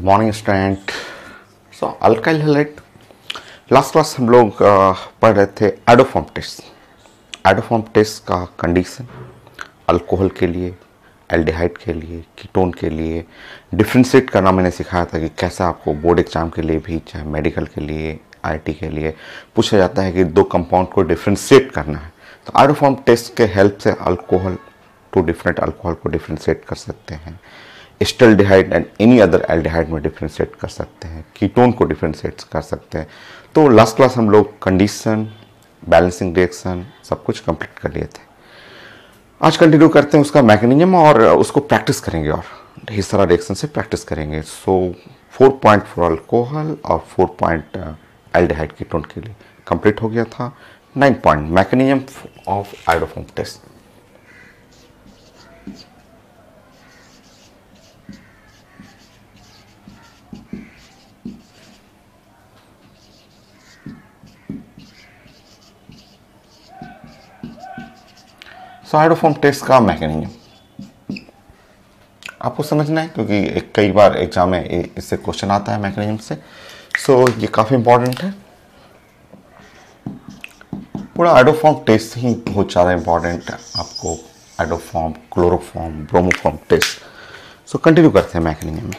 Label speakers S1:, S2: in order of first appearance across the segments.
S1: Morning student. So alkyl halide last class हम लोग पढ़ रहे थे एडोफॉर्म टेस्ट। एडोफॉर्म टेस्ट का कंडीशन अल्कोहल के लिए, एल्डिहाइड के लिए, कीटोन के लिए डिफ्रेंशिएट करना मैंने सिखाया था कि कैसे आपको बोर्ड एग्जाम के लिए भी, चाहे मेडिकल के लिए, आईटी के लिए पूछा जाता है कि दो कंपाउंड को डिफ्रेंशिएट करना है। तो एडोफॉर्म टेस्ट के हेल्प से अल्कोहल टू डिफरेंट अल्कोहल को डिफ्रेंशिएट कर सकते हैं, acetaldehyde and any other aldehyde में डिफ्रेंशिएट कर सकते हैं, कीटोन को डिफ्रेंशिएट कर सकते हैं। तो लास्ट क्लास हम लोग कंडीशन, बैलेंसिंग रिएक्शन सब कुछ कंप्लीट कर लिए थे। आज कंटिन्यू करते हैं उसका मैकेनिज्म और उसको प्रैक्टिस करेंगे और ढेर सारा रिएक्शन से प्रैक्टिस करेंगे। सो 4 पॉइंट फॉर अल्कोहल और 4 पॉइंट एल्डिहाइड कीटोन के लिए कंप्लीट हो गया था। 9 point mechanism of iodoform test. So iodoform test का मैकेनिज्म आपको समझना है क्योंकि कई बार एग्जाम में इससे क्वेश्चन आता है मैकेनिज्म से। सो ये काफ़ी इंपॉर्टेंट है। पूरा एडोफॉर्म टेस्ट ही बहुत ज़्यादा इंपॉर्टेंट है आपको। Iodoform, chloroform, bromoform test. So continue करते हैं मैकेनिज्म में।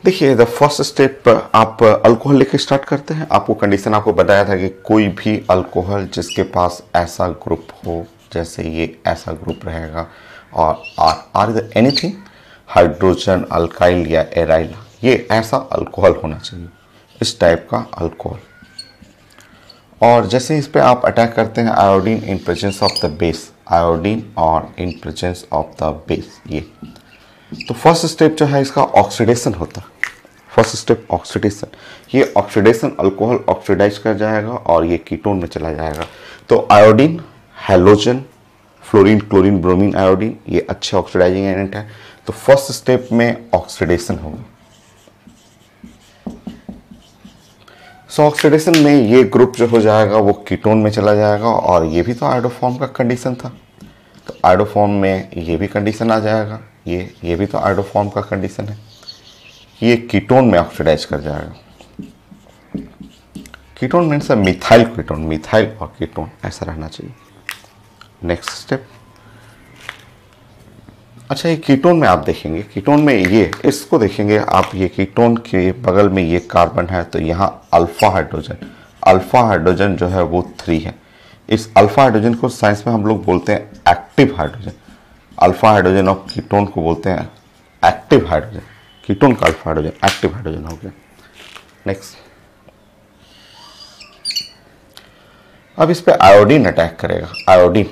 S1: देखिए, द फर्स्ट स्टेप आप अल्कोहल लेके स्टार्ट करते हैं। आपको कंडीशन आपको बताया था कि कोई भी अल्कोहल जिसके पास ऐसा ग्रुप हो, जैसे ये ऐसा ग्रुप रहेगा और आर एनीथिंग हाइड्रोजन, अल्काइल या एराइल, ये ऐसा अल्कोहल होना चाहिए, इस टाइप का अल्कोहल। और जैसे इस पे आप अटैक करते हैं iodine in presence of the base, iodine और in presence of the base, ये तो फर्स्ट स्टेप जो है इसका ऑक्सीडेशन होता है। फर्स्ट स्टेप ऑक्सीडेशन, ये ऑक्सीडेशन अल्कोहल ऑक्सीडाइज कर जाएगा और ये कीटोन में चला जाएगा। तो iodine, halogen, fluorine, chlorine, bromine, iodine, ये अच्छे ऑक्सीडाइजिंग एजेंट है। तो फर्स्ट स्टेप में ऑक्सीडेशन होगा। सो ऑक्सीडेशन में ये ग्रुप जो हो जाएगा वो कीटोन में चला जाएगा और ये भी तो आयोडोफॉर्म का कंडीशन था। तो आयोडोफॉर्म में ये भी कंडीशन आ जाएगा। ये भी तो आयोडोफॉर्म का कंडीशन है। ये कीटोन में ऑक्सीडाइज कर जाएगा। Ketone means methyl ketone, methyl और कीटोन ऐसा रहना चाहिए। नेक्स्ट स्टेप, अच्छा ये कीटोन में आप देखेंगे, कीटोन में ये इसको देखेंगे आप, ये कीटोन के बगल में ये कार्बन है तो यहाँ अल्फा हाइड्रोजन जो है वो 3 है। इस अल्फा हाइड्रोजन को साइंस में हम लोग बोलते हैं एक्टिव हाइड्रोजन। अल्फा हाइड्रोजन और कीटोन को बोलते हैं एक्टिव हाइड्रोजन। कीटोन का अल्फा हाइड्रोजन एक्टिव हाइड्रोजन हो गया। नेक्स्ट, अब इस पे आयोडीन अटैक करेगा। आयोडीन,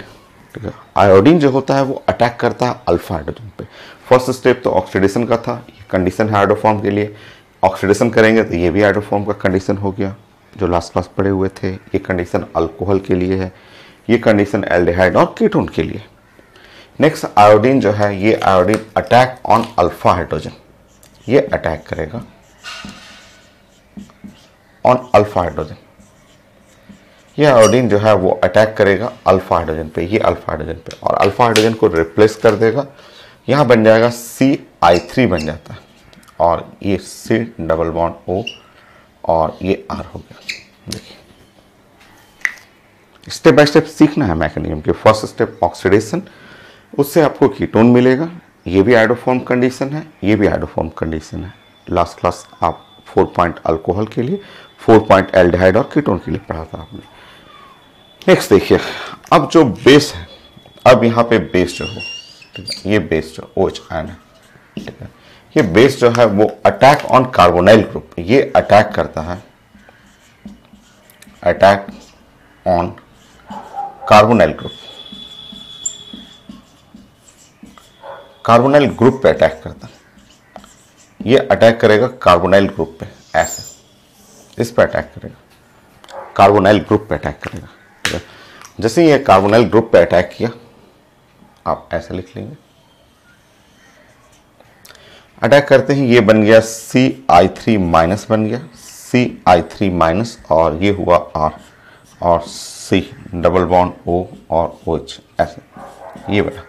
S1: ठीक है, आयोडीन जो होता है वो अटैक करता है अल्फा हाइड्रोजन पे। फर्स्ट स्टेप तो ऑक्सीडेशन का था, ये कंडीशन है आयोडोफॉर्म के लिए। ऑक्सीडेशन करेंगे तो ये भी आयोडोफॉर्म का कंडीशन हो गया जो लास्ट क्लास पढ़े हुए थे। ये कंडीशन अल्कोहल के लिए है, ये कंडीशन एल्डिहाइड और कीटोन के लिए। नेक्स्ट, आयोडीन जो है, ये iodine attack on alpha hydrogen, ये अटैक करेगा ऑन अल्फा हाइड्रोजन। ये आयोडीन जो है वो अटैक करेगा अल्फा हाइड्रोजन पे, ये अल्फा हाइड्रोजन पे, और अल्फा हाइड्रोजन को रिप्लेस कर देगा। यहाँ बन जाएगा CI3 बन जाता है और ये C डबल बॉन्ड O और ये R हो गया। देखिए, स्टेप बाय स्टेप सीखना है मैकेनिज्म के। फर्स्ट स्टेप ऑक्सीडेशन, उससे आपको कीटोन मिलेगा। ये भी आयोडोफॉर्म कंडीशन है, ये भी आयोडोफॉर्म कंडीशन है। लास्ट क्लास आप 4 पॉइंट अल्कोहल के लिए, 4 पॉइंट एल्डिहाइड और कीटोन के लिए पढ़ा था आपने। नेक्स्ट देखिए, अब जो बेस है, अब यहाँ पे बेस जो हो, ठीक है, ये बेस जो OH आयन है, ठीक है, ये बेस जो है वो अटैक ऑन कार्बोनाइल ग्रुप, ये अटैक करता है, attack on carbonyl group, carbonyl group पे अटैक करता है। ये अटैक करेगा कार्बोनाइल ग्रुप पे, ऐसे इस पे अटैक करेगा, कार्बोनाइल ग्रुप पे अटैक करेगा। ठीक है, जैसे ये कार्बोनाइल ग्रुप पे अटैक किया, आप ऐसे लिख लेंगे, अटैक करते ही ये बन गया CI3 माइनस बन गया, CI3 माइनस और ये हुआ R और C डबल बॉन्ड O और OH ऐसे, ये बेटा।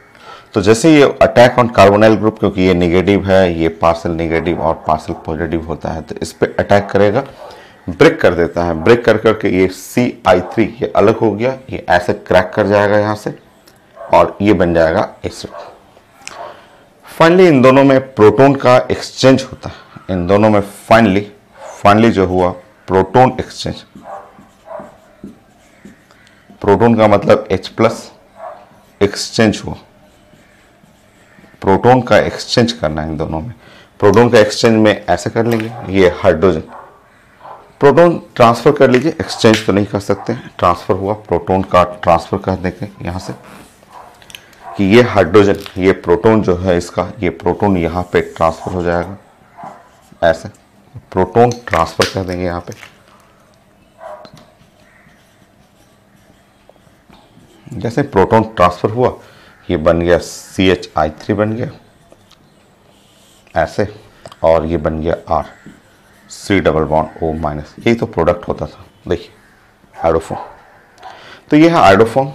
S1: तो जैसे ये अटैक ऑन कार्बोनाइल ग्रुप, क्योंकि ये नेगेटिव है, ये पार्सल नेगेटिव और पार्सल पॉजिटिव होता है, तो इस पे अटैक करेगा, ब्रेक कर देता है। ब्रेक कर करके ये CI3 ये अलग हो गया, ये ऐसे क्रैक कर जाएगा यहाँ से और ये बन जाएगा एसिड। फाइनली इन दोनों में प्रोटॉन का एक्सचेंज होता है। इन दोनों में फाइनली जो हुआ प्रोटॉन एक्सचेंज, प्रोटॉन का मतलब H+ एक्सचेंज हुआ। प्रोटॉन का एक्सचेंज करना है इन दोनों में। प्रोटॉन का एक्सचेंज में ऐसे कर लेंगे, ये हाइड्रोजन, प्रोटॉन ट्रांसफर कर लीजिए, एक्सचेंज तो नहीं कर सकते, ट्रांसफर हुआ, प्रोटॉन का ट्रांसफर कर देंगे यहाँ से कि ये हाइड्रोजन, ये प्रोटॉन जो है इसका, ये प्रोटॉन यहाँ पे ट्रांसफर हो जाएगा, ऐसे प्रोटॉन ट्रांसफर कर देंगे यहाँ पे। जैसे प्रोटॉन ट्रांसफर हुआ, ये बन गया CHI3 बन गया ऐसे, और ये बन गया R C double bond O-। यही तो प्रोडक्ट होता था, देखिए आयोडोफॉर्म। तो ये है आयोडोफॉर्म,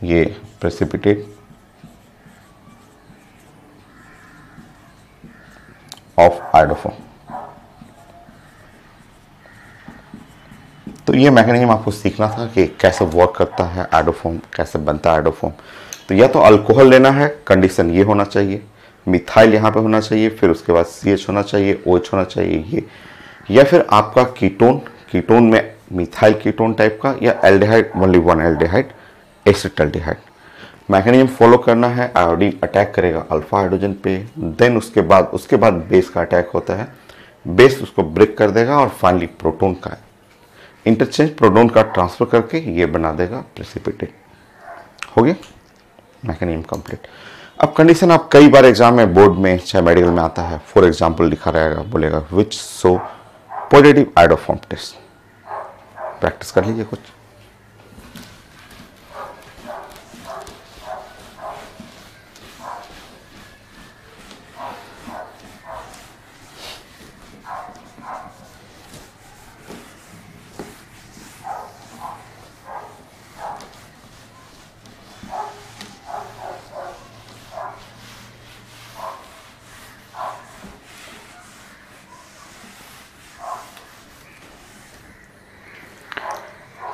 S1: ये प्रेसिपिटेट ऑफ आयोडोफॉर्म। तो ये मैकेनिज्म आपको सीखना था कि कैसे वर्क करता है आयोडोफॉर्म, कैसे बनता है आयोडोफॉर्म। तो या तो अल्कोहल लेना है, कंडीशन ये होना चाहिए, मिथाइल यहाँ पे होना चाहिए, फिर उसके बाद CH होना चाहिए, OH होना चाहिए ये, या फिर आपका कीटोन, कीटोन में मिथाइल कीटोन टाइप का, या aldehyde, only one aldehyde, acetaldehyde. Mechanism follow करना है, आयोडीन अटैक करेगा अल्फा हाइड्रोजन पे, देन उसके बाद बेस का अटैक होता है, बेस उसको ब्रेक कर देगा और फाइनली प्रोटॉन का इंटरचेंज, प्रोटॉन का ट्रांसफर करके ये बना देगा प्रेसिपिटेट। हो गया मैकेनिज्म कंप्लीट। अब कंडीशन आप कई बार एग्जाम में, बोर्ड में, चाहे मेडिकल में आता है, फॉर एग्जाम्पल लिखा रहेगा, बोलेगा which show positive iodoform test. Practice कर लीजिए कुछ।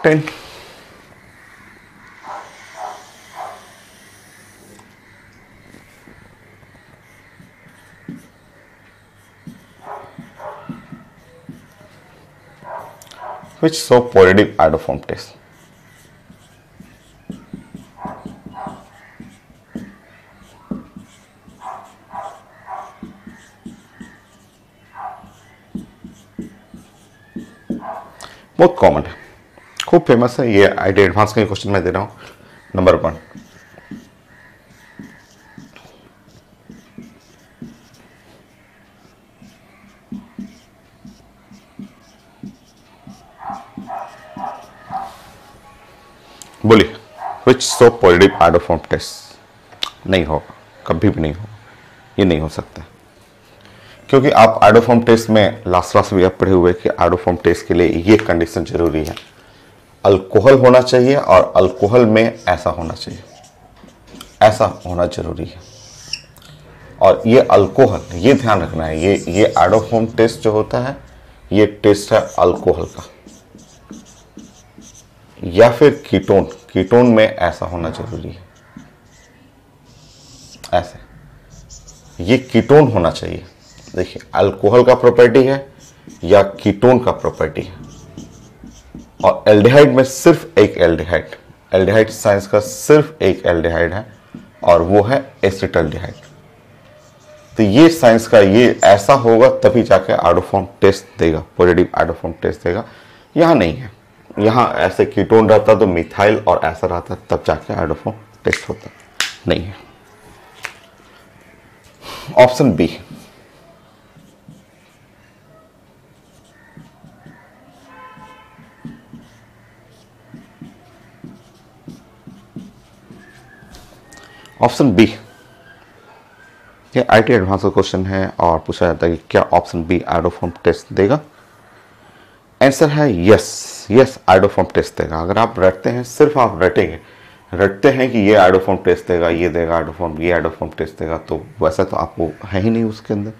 S1: Ten, which show positive iodoform test। बहुत कॉमन है, खूब फेमस है ये। आईटी एडवांस का क्वेश्चन मैं दे रहा हूं। नंबर 1, बोलिए which show positive iodoform test. नहीं होगा, कभी भी नहीं होगा, ये नहीं हो सकता, क्योंकि आप आयोडोफॉर्म टेस्ट में लास्ट क्लास भी आप पढ़े हुए कि आयोडोफॉर्म टेस्ट के लिए ये कंडीशन जरूरी है, अल्कोहल होना चाहिए और अल्कोहल में ऐसा होना चाहिए, ऐसा होना जरूरी है। और ये अल्कोहल, ये ध्यान रखना है, ये आयोडोफॉर्म टेस्ट जो होता है, ये टेस्ट है अल्कोहल का, या फिर कीटोन, कीटोन में ऐसा होना जरूरी है, ऐसे ये कीटोन होना चाहिए। देखिए अल्कोहल का प्रॉपर्टी है या कीटोन का प्रॉपर्टी है, और एल्डिहाइड में सिर्फ एक एल्डिहाइड, एल्डिहाइड साइंस का सिर्फ एक एल्डिहाइड है और वो है एसिटाल्डिहाइड। तो ये साइंस का ये ऐसा होगा तभी जाके आयोडोफॉर्म टेस्ट देगा, पॉजिटिव आयोडोफॉर्म टेस्ट देगा। यहाँ नहीं है, यहाँ ऐसे कीटोन रहता तो मिथाइल और ऐसा रहता तब जाके आयोडोफॉर्म टेस्ट होता, नहीं है। ऑप्शन बी, ऑप्शन बी, ये आईटी एडवांस का क्वेश्चन है और पूछा जाता है कि क्या ऑप्शन बी आयोडोफॉर्म टेस्ट देगा। आंसर है यस, यस आइडोफॉर्म टेस्ट देगा। अगर आप रटते हैं, सिर्फ आप रटेंगे, रटते हैं कि ये आइडोफॉर्म टेस्ट देगा, ये देगा आइडोफॉर्म, ये आइडोफॉर्म टेस्ट देगा, तो वैसा तो आपको है ही नहीं उसके अंदर,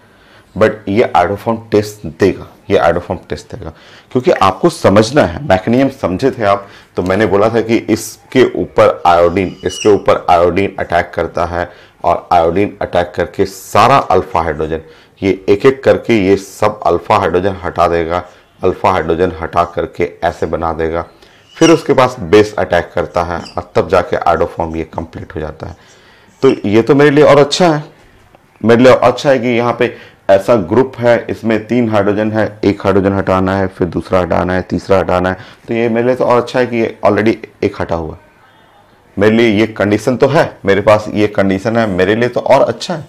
S1: बट ये आइडोफॉर्म टेस्ट देगा, ये आइडोफॉर्म टेस्ट देगा। क्योंकि आपको समझना है, मैकेनिज्म समझे थे आप, तो मैंने बोला था कि इसके ऊपर आयोडीन, इसके ऊपर आयोडीन अटैक करता है, और आयोडीन अटैक करके सारा अल्फा हाइड्रोजन, ये एक एक करके ये सब अल्फा हाइड्रोजन हटा देगा, अल्फा हाइड्रोजन हटा करके ऐसे बना देगा, फिर उसके पास बेस अटैक करता है, और तब जाके आइडोफॉर्म ये कंप्लीट हो जाता है। तो ये तो मेरे लिए और अच्छा है, मेरे लिए और अच्छा है कि यहाँ पे ऐसा ग्रुप है, इसमें 3 हाइड्रोजन है, एक हाइड्रोजन हटाना है, फिर दूसरा हटाना है, तीसरा हटाना है, तो ये मेरे लिए तो और अच्छा है कि ये ऑलरेडी एक हटा हुआ। मेरे लिए ये कंडीशन तो है, मेरे पास ये कंडीशन है, मेरे लिए तो और अच्छा है,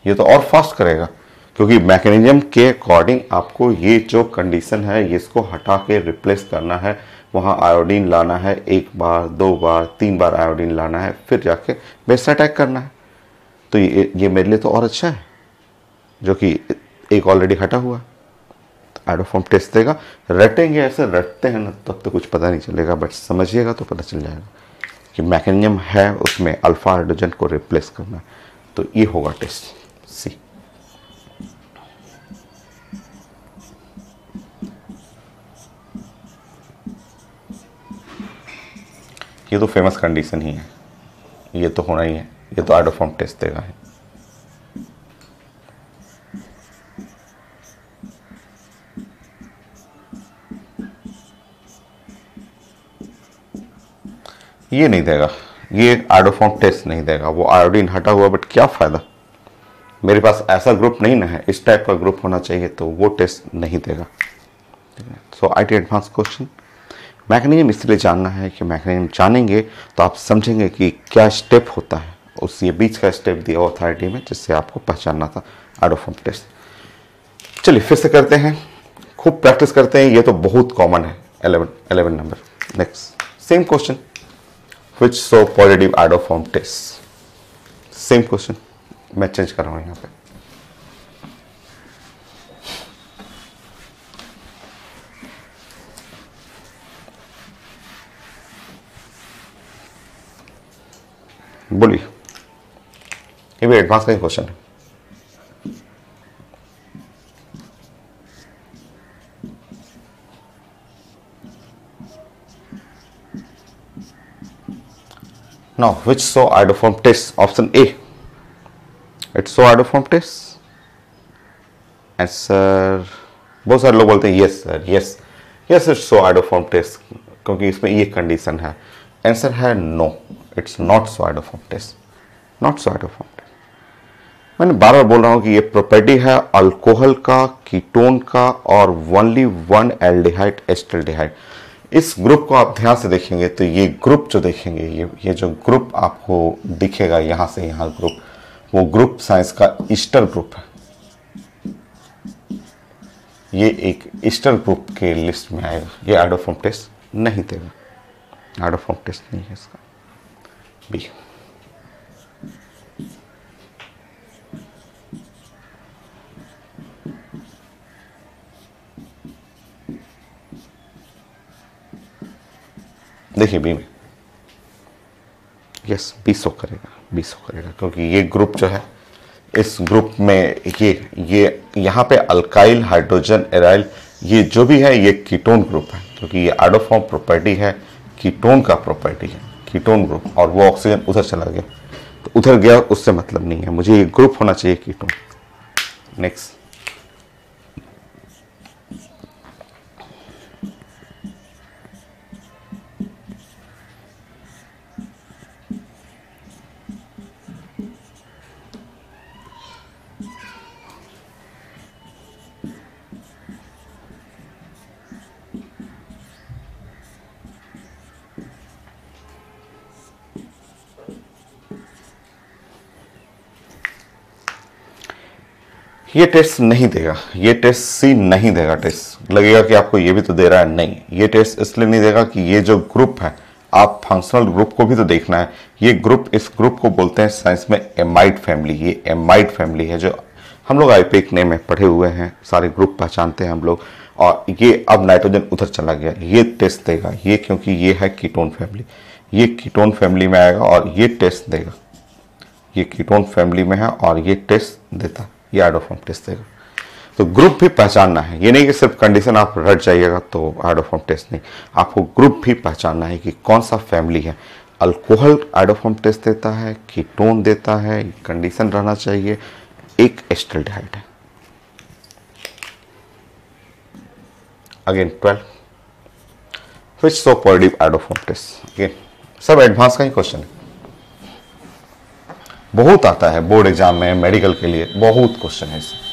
S1: ये तो और फास्ट करेगा, क्योंकि मैकेनिज्म के अकॉर्डिंग आपको ये जो कंडीशन है इसको हटा के रिप्लेस करना है, वहाँ आयोडीन लाना है, 1 बार 2 बार 3 बार आयोडीन लाना है, फिर जाके बेस अटैक करना है। तो ये मेरे लिए तो और अच्छा है, जो कि एक ऑलरेडी हटा हुआ। आइडोफॉर्म टेस्ट देगा, रटेंगे, ऐसे रटते हैं ना तब तो कुछ पता नहीं चलेगा, बट समझिएगा तो पता चल जाएगा कि मैकेनिज्म है उसमें अल्फा हाइड्रोजन को रिप्लेस करना। तो ये होगा टेस्ट सी। ये तो फेमस कंडीशन ही है, ये तो होना ही है, ये तो आइडोफॉर्म टेस्ट देगा है। ये नहीं देगा, ये आइडोफॉर्म टेस्ट नहीं देगा, वो आयोडीन हटा हुआ, बट क्या फायदा, मेरे पास ऐसा ग्रुप नहीं ना है, इस टाइप का ग्रुप होना चाहिए, तो वो टेस्ट नहीं देगा। सो आईटी एडवांस क्वेश्चन, मैकेनिज्म इसलिए जानना है कि मैकेनिज्म जानेंगे तो आप समझेंगे कि क्या स्टेप होता है, उस ये बीच का स्टेप दिया हुआ था आईटी में, जिससे आपको पहचानना था आइडोफॉर्म टेस्ट। चलिए फिर से करते हैं, खूब प्रैक्टिस करते हैं, ये तो बहुत कॉमन है। 11 number, next same question, which show positive iodoform test, same question, मैं चेंज कर रहा हूं यहां पे। बोलिए, ये भी एडवांस का ही क्वेश्चन है। Now, which show iodoform test? Option A. It show iodoform test. Answer. बहुत सारे लोग बोलते हैं yes sir, yes yes it's show iodoform test, क्योंकि इसमें ये कंडीशन है। आंसर है no, it's not show iodoform test, not show iodoform test। मैंने बार बार बोल रहा हूँ कि ये प्रॉपर्टी है अल्कोहल का, कीटोन का, और ओनली 1 एल्डिहाइड एस्टल्डिहाइड। इस ग्रुप को आप ध्यान से देखेंगे तो ये ग्रुप जो देखेंगे, ये जो ग्रुप आपको दिखेगा यहाँ से यहाँ ग्रुप, वो ग्रुप साइंस का ईस्टर ग्रुप है। ये एक ईस्टर ग्रुप के लिस्ट में आएगा, ये iodoform टेस्ट नहीं देगा, iodoform टेस्ट नहीं है इसका। बी। देखिए बी में, यस बी शो करेगा, बी शो करेगा, क्योंकि ये ग्रुप जो है, इस ग्रुप में ये यहाँ पे अल्काइल हाइड्रोजन एराइल, ये जो भी है ये कीटोन ग्रुप है, क्योंकि ये iodoform प्रॉपर्टी है, कीटोन का प्रॉपर्टी है, कीटोन ग्रुप, और वो ऑक्सीजन उधर चला गया, तो उधर गया उससे मतलब नहीं है, मुझे ये ग्रुप होना चाहिए कीटोन। नेक्स्ट, ये टेस्ट नहीं देगा, ये टेस्ट सी नहीं देगा। टेस्ट लगेगा कि आपको ये भी तो दे रहा है, नहीं, ये टेस्ट इसलिए नहीं देगा कि ये जो ग्रुप है, आप फंक्शनल ग्रुप को भी तो देखना है। ये ग्रुप, इस ग्रुप को बोलते हैं साइंस में एमाइड फैमिली। ये एमाइड फैमिली है, जो हम लोग आईपीएक नेम में पढ़े हुए हैं, सारे ग्रुप पहचानते हैं हम लोग, और ये अब नाइट्रोजन उधर चला गया, ये टेस्ट देगा ये, क्योंकि ये है कीटोन फैमिली, ये कीटोन फैमिली में आएगा और ये टेस्ट देगा, ये कीटोन फैमिली में है और ये टेस्ट देता है, ये आइडोफॉर्म टेस्ट देगा। तो ग्रुप भी पहचानना है, ये नहीं कि सिर्फ कंडीशन आप रट जाइएगा तो आइडोफॉर्म टेस्ट नहीं, आपको ग्रुप भी पहचानना है कि कौन सा फैमिली है। अल्कोहल आइडोफॉर्म टेस्ट देता है, कीटोन देता है, कंडीशन रहना चाहिए, एक एस्टल्डिहाइड है। Again 12 which show positive iodoform test. Again सब एडवांस का ही क्वेश्चन है, बहुत आता है बोर्ड एग्जाम में, मेडिकल के लिए बहुत क्वेश्चन है इससे।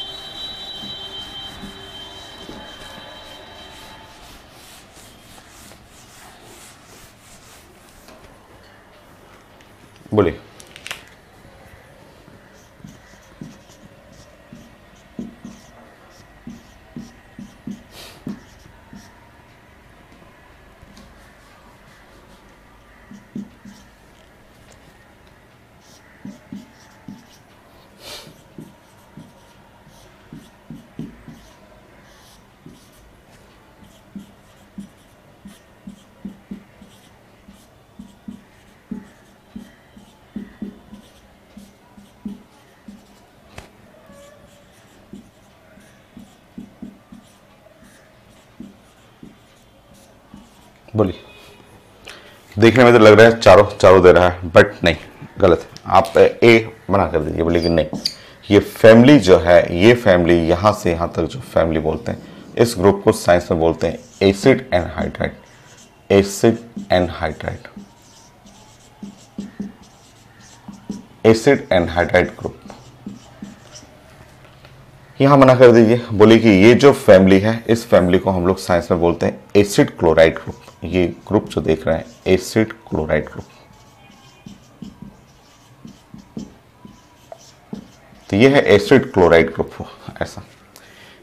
S1: बोलिए। बोलिए। देखने में तो लग रहा है चारों चारों दे रहा है, बट नहीं, गलत है। आप ए मना कर दीजिए, बोलिए कि नहीं, ये फैमिली जो है, ये फैमिली यहाँ से यहाँ तक जो फैमिली बोलते हैं, इस ग्रुप को साइंस में बोलते हैं acid anhydride, acid anhydride, acid anhydride group. यहां मना कर दीजिए, बोलिए कि ये जो फैमिली है, इस फैमिली को हम लोग साइंस में बोलते हैं एसिड क्लोराइड ग्रुप। ये ग्रुप जो देख रहे हैं एसिड क्लोराइड ग्रुप, तो ये है एसिड क्लोराइड ग्रुप। ऐसा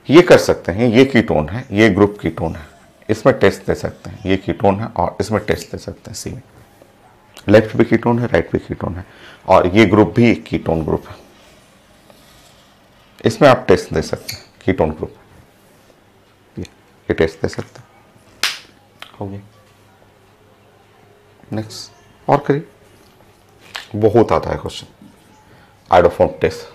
S1: ये कर सकते हैं, ये कीटोन है, ये ग्रुप कीटोन है, इसमें टेस्ट दे सकते हैं, ये कीटोन है और इसमें टेस्ट दे सकते हैं। सी में लेफ्ट भी कीटोन है, राइट भी कीटोन है, और ये ग्रुप भी एक कीटोन ग्रुप है, इसमें आप टेस्ट दे सकते हैं, कीटोन ग्रुप, ये टेस्ट दे सकते हैं। हो गया, नेक्स्ट और करिए, बहुत आता है question iodoform test.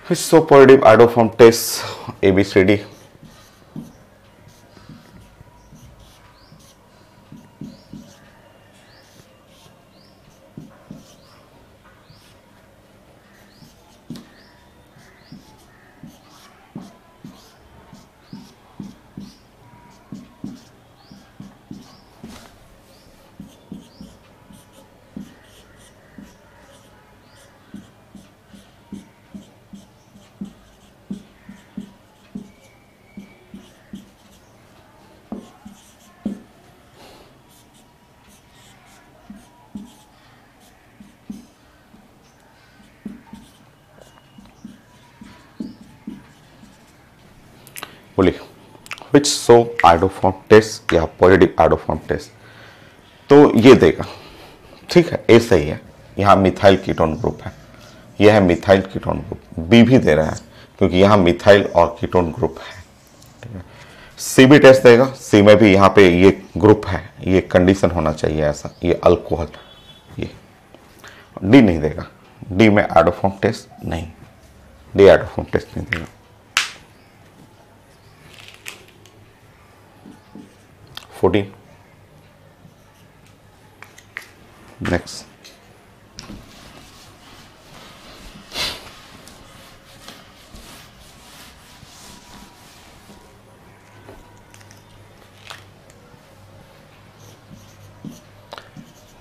S1: Which so positive iodoform test ABCD? बोलिए विच सो आइडोफॉर्म टेस्ट या पॉजिटिव आइडोफॉर्म टेस्ट, तो ये देगा, ठीक है, ए सही है, यहाँ मिथाइल कीटोन ग्रुप है, यह है मिथाइल कीटोन ग्रुप। बी भी दे रहा है क्योंकि यहाँ मिथाइल और कीटोन ग्रुप है, ठीक है। सी भी टेस्ट देगा, सी में भी यहाँ पे ये ग्रुप है, ये कंडीशन होना चाहिए ऐसा, ये अल्कोहल, ये। डी नहीं देगा, डी में आइडोफॉर्म टेस्ट नहीं, डी आइडोफॉर्म टेस्ट नहीं देगा। 14 next,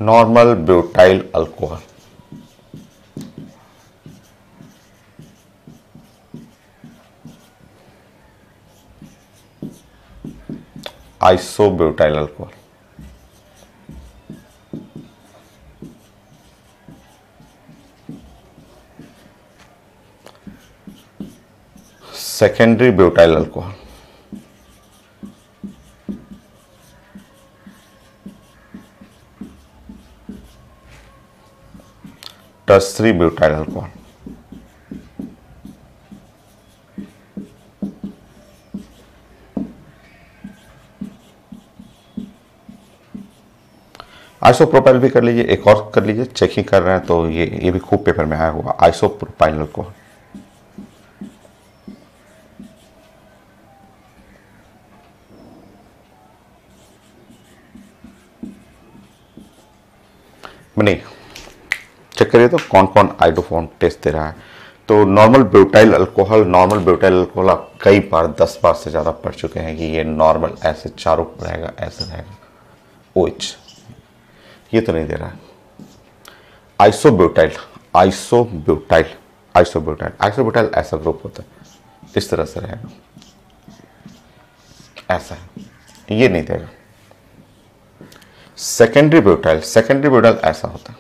S1: normal butyl alcohol, isobutyl alcohol, secondary butyl alcohol, tertiary butyl alcohol, isopropyl भी कर लीजिए, एक और कर लीजिए, चेकिंग कर रहे हैं तो ये भी खूब पेपर में आया हुआ, आइसोप्रोपाइल अल्कोहल। नहीं, चेक करिए तो कौन कौन आइडोफॉर्म टेस्ट दे रहा है। तो नॉर्मल ब्यूटाइल अल्कोहल आप कई बार 10 बार से ज़्यादा पढ़ चुके हैं कि ये नॉर्मल ऐसे चारों रहेगा, ऐसे रहेगा। OH ये तो नहीं दे रहा है। आइसोब्यूटाइल ऐसा ग्रुप होता है, इस तरह से रहेगा, ऐसा है, ये नहीं देगा। सेकेंडरी ब्यूटाइल ऐसा होता है।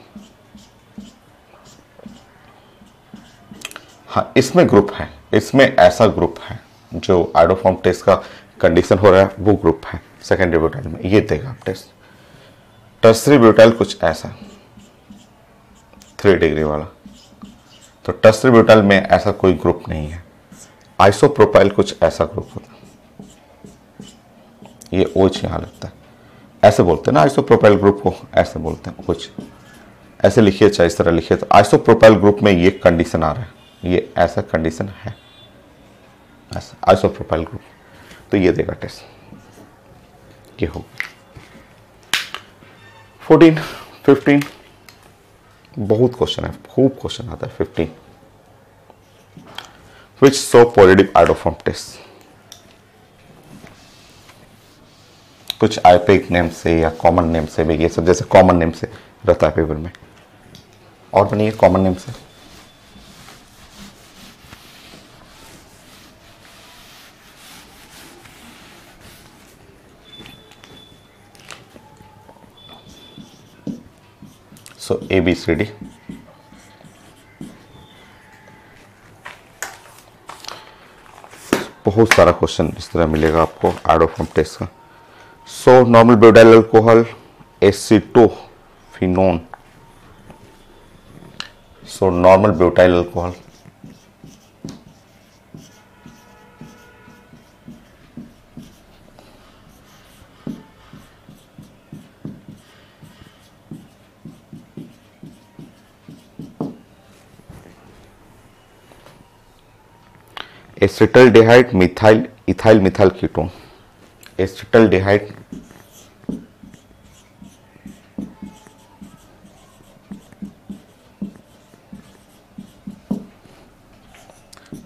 S1: हाँ, इसमें ग्रुप है, इसमें ऐसा ग्रुप है जो आइडोफॉर्म टेस्ट का कंडीशन हो रहा है, वो ग्रुप है सेकेंडरी ब्यूटाइल में, ये देगा टेस्ट। टर्सरी ब्यूटाइल कुछ ऐसा 3 डिग्री वाला, तो टर्सरी ब्यूटाइल में ऐसा कोई ग्रुप नहीं है। आइसोप्रोपाइल कुछ ऐसा ग्रुप होता है, ये OH यहां लगता है, ऐसे बोलते हैं ना आइसोप्रोपाइल ग्रुप को, ऐसे बोलते हैं OH, ऐसे लिखिए चाहे इस तरह लिखिए। तो आइसोप्रोपाइल ग्रुप में ये कंडीशन आ रहा है, ये ऐसा कंडीशन है, ऐसा आइसोप्रोपाइल ग्रुप, तो ये देगा टेस्ट, ये हो। 14, 15 बहुत क्वेश्चन है, खूब क्वेश्चन आता है। 15 which show positive iodoform test, कुछ आईपीक नेम से या कॉमन नेम से भी, ये सब जैसे कॉमन नेम से रहता है पेपर में, और बनिए कॉमन नेम से। सो ABCD, बहुत सारा क्वेश्चन इस तरह मिलेगा आपको आइडोफॉर्म टेस्ट का। So normal butyl alcohol acetophenone, so normal butyl alcohol acetaldehyde methyl ethyl methyl ketone, acetaldehyde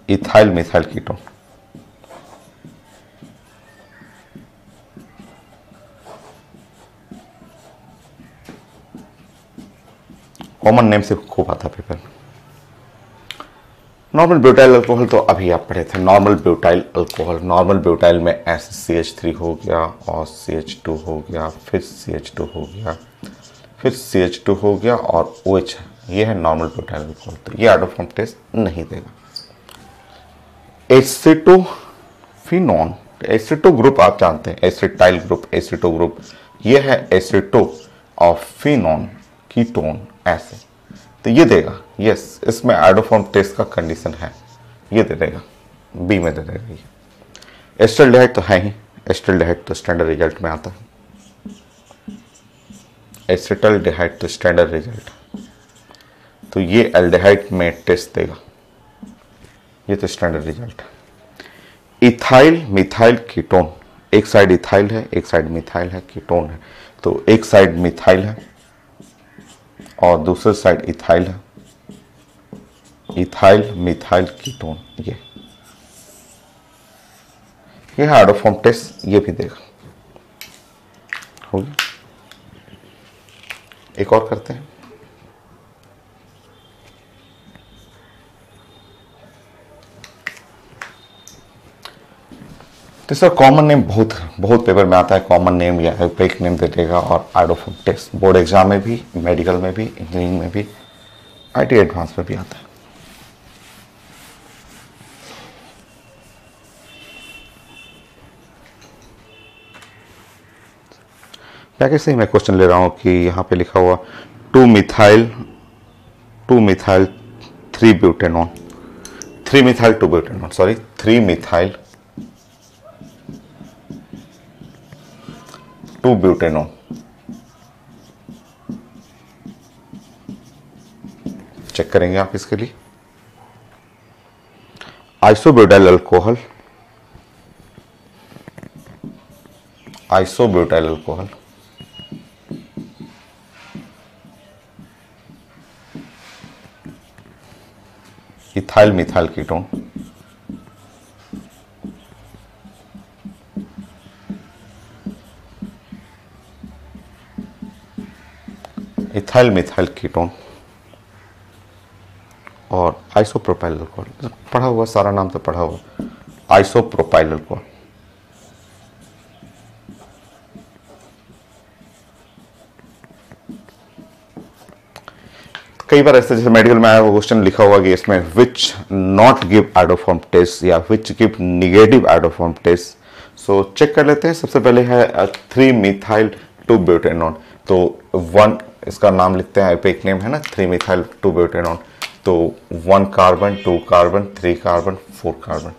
S1: ethyl methyl ketone, common name से खूब आता पेपर में। नॉर्मल ब्यूटाइल अल्कोहल तो अभी आप पढ़े थे, नॉर्मल ब्यूटाइल में CH3 हो गया और CH2 हो गया, फिर CH2 हो गया, फिर CH2 हो गया और OH, ये है नॉर्मल ब्यूटाइल अल्कोहल, तो ये आइडोफॉर्म टेस्ट नहीं देगा। एसिटोफिनोन, एसिटो ग्रुप आप जानते हैं, एसिटाइल ग्रुप, एसिटो ग्रुप, ये है एसिटो और फिनोन कीटोन, ऐसे, तो ये देगा। यस, इसमें आइडोफॉर्म टेस्ट का कंडीशन है, ये दे देगा, बी में दे देगा। ये एसिटल्डिहाइड तो है ही, एसिटल्डिहाइड तो स्टैंडर्ड रिजल्ट में आता है, एसिटल्डिहाइड तो स्टैंडर्ड रिजल्ट, तो ये एल्डिहाइड में टेस्ट देगा, ये तो स्टैंडर्ड रिजल्ट है। इथाइल मिथाइल कीटोन, एक साइड इथाइल है, एक साइड मिथाइल है, कीटोन है, तो एक साइड मिथाइल है और दूसरे साइड इथाइल है, इथाइल मिथाइल कीटोन, ये है आइडोफॉर्म टेस्ट, ये भी देगा। हो गया, एक और करते हैं। तो सर कॉमन नेम बहुत पेपर में आता है, कॉमन नेम या एपिक नेम दे देगा, और आइडोफॉर्म टेस्ट बोर्ड एग्जाम में भी, मेडिकल में भी, इंजीनियरिंग में भी, IT एडवांस में भी आता है। क्या कैसे ही मैं क्वेश्चन ले रहा हूँ कि यहाँ पे लिखा हुआ 2 methyl 3 butanone 3 methyl 2 butanone sorry 3 methyl 2 butanone. Check करेंगे आप इसके लिए। Isobutyl alcohol ethyl methyl ketone ethyl methyl ketone और आइसोप्रोपाइल अल्कोहल। पढ़ा हुआ सारा नाम तो पढ़ा हुआ। Isopropyl alcohol. कई बार ऐसे जैसे मेडिकल में आया वो क्वेश्चन लिखा हुआ कि इसमें which not give iodoform test या which give negative iodoform test. So check कर लेते हैं। सबसे पहले है 3 मिथाइल 2 ब्यूटेनॉन। तो 1 इसका नाम लिखते हैं, एपिक नेम है ना 3 मिथाइल 2 ब्यूटेनॉन। तो 1 कार्बन 2 कार्बन 3 कार्बन 4 कार्बन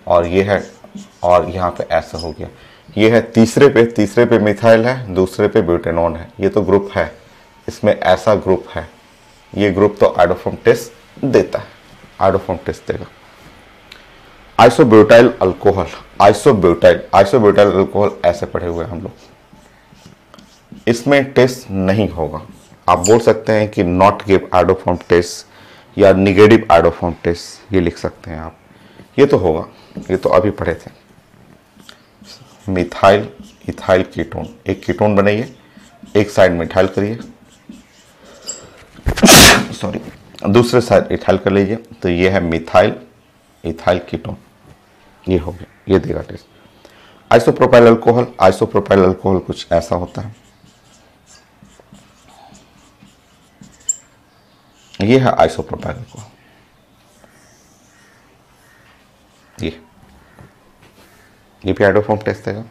S1: और ये है, और यहाँ पे ऐसा हो गया। ये है तीसरे पे मिथाइल है, दूसरे पे ब्यूटेनॉन है। ये तो ग्रुप है, इसमें ऐसा ग्रुप है। ये ग्रुप तो आइडोफॉर्म टेस्ट देता है, आइडोफॉर्म टेस्ट देगा। आइसोब्यूटाइल अल्कोहल ऐसे पढ़े हुए हम लोग, इसमें टेस्ट नहीं होगा। आप बोल सकते हैं कि नॉट गिव आइडोफॉर्म टेस्ट या निगेटिव आइडोफॉर्म टेस्ट, ये लिख सकते हैं आप। ये तो होगा, ये तो अभी पढ़े थे। मिथाइल इथाइल कीटोन, एक कीटोन बनाइए, एक साइड मिथाइल करिए, सॉरी दूसरे साइड इथाइल कर लीजिए। तो ये है मिथाइल इथाइल कीटोन, ये हो गया, ये देगा टेस्ट। आइसोप्रोपाइल अल्कोहल कुछ ऐसा होता है। ये है आइसोप्रोपाइल अल्कोहल, ये भी आइडोफॉर्म टेस्ट देगा।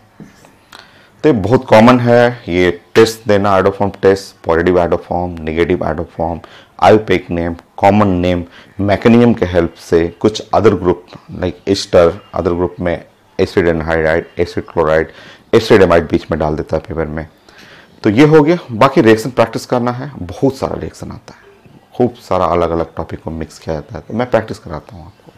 S1: तो ये बहुत कॉमन है ये टेस्ट देना, iodoform test, positive iodoform, negative iodoform, IUPAC name, common name, mechanism के हेल्प से कुछ other group like ester, other group में acid anhydride, acid chloride, acid amide बीच में डाल देता है पेपर में। तो ये हो गया। बाकी रिएक्शन प्रैक्टिस करना है, बहुत सारा रिएक्शन आता है, खूब सारा अलग अलग टॉपिक को मिक्स किया जाता है। तो मैं प्रैक्टिस कराता हूँ आपको।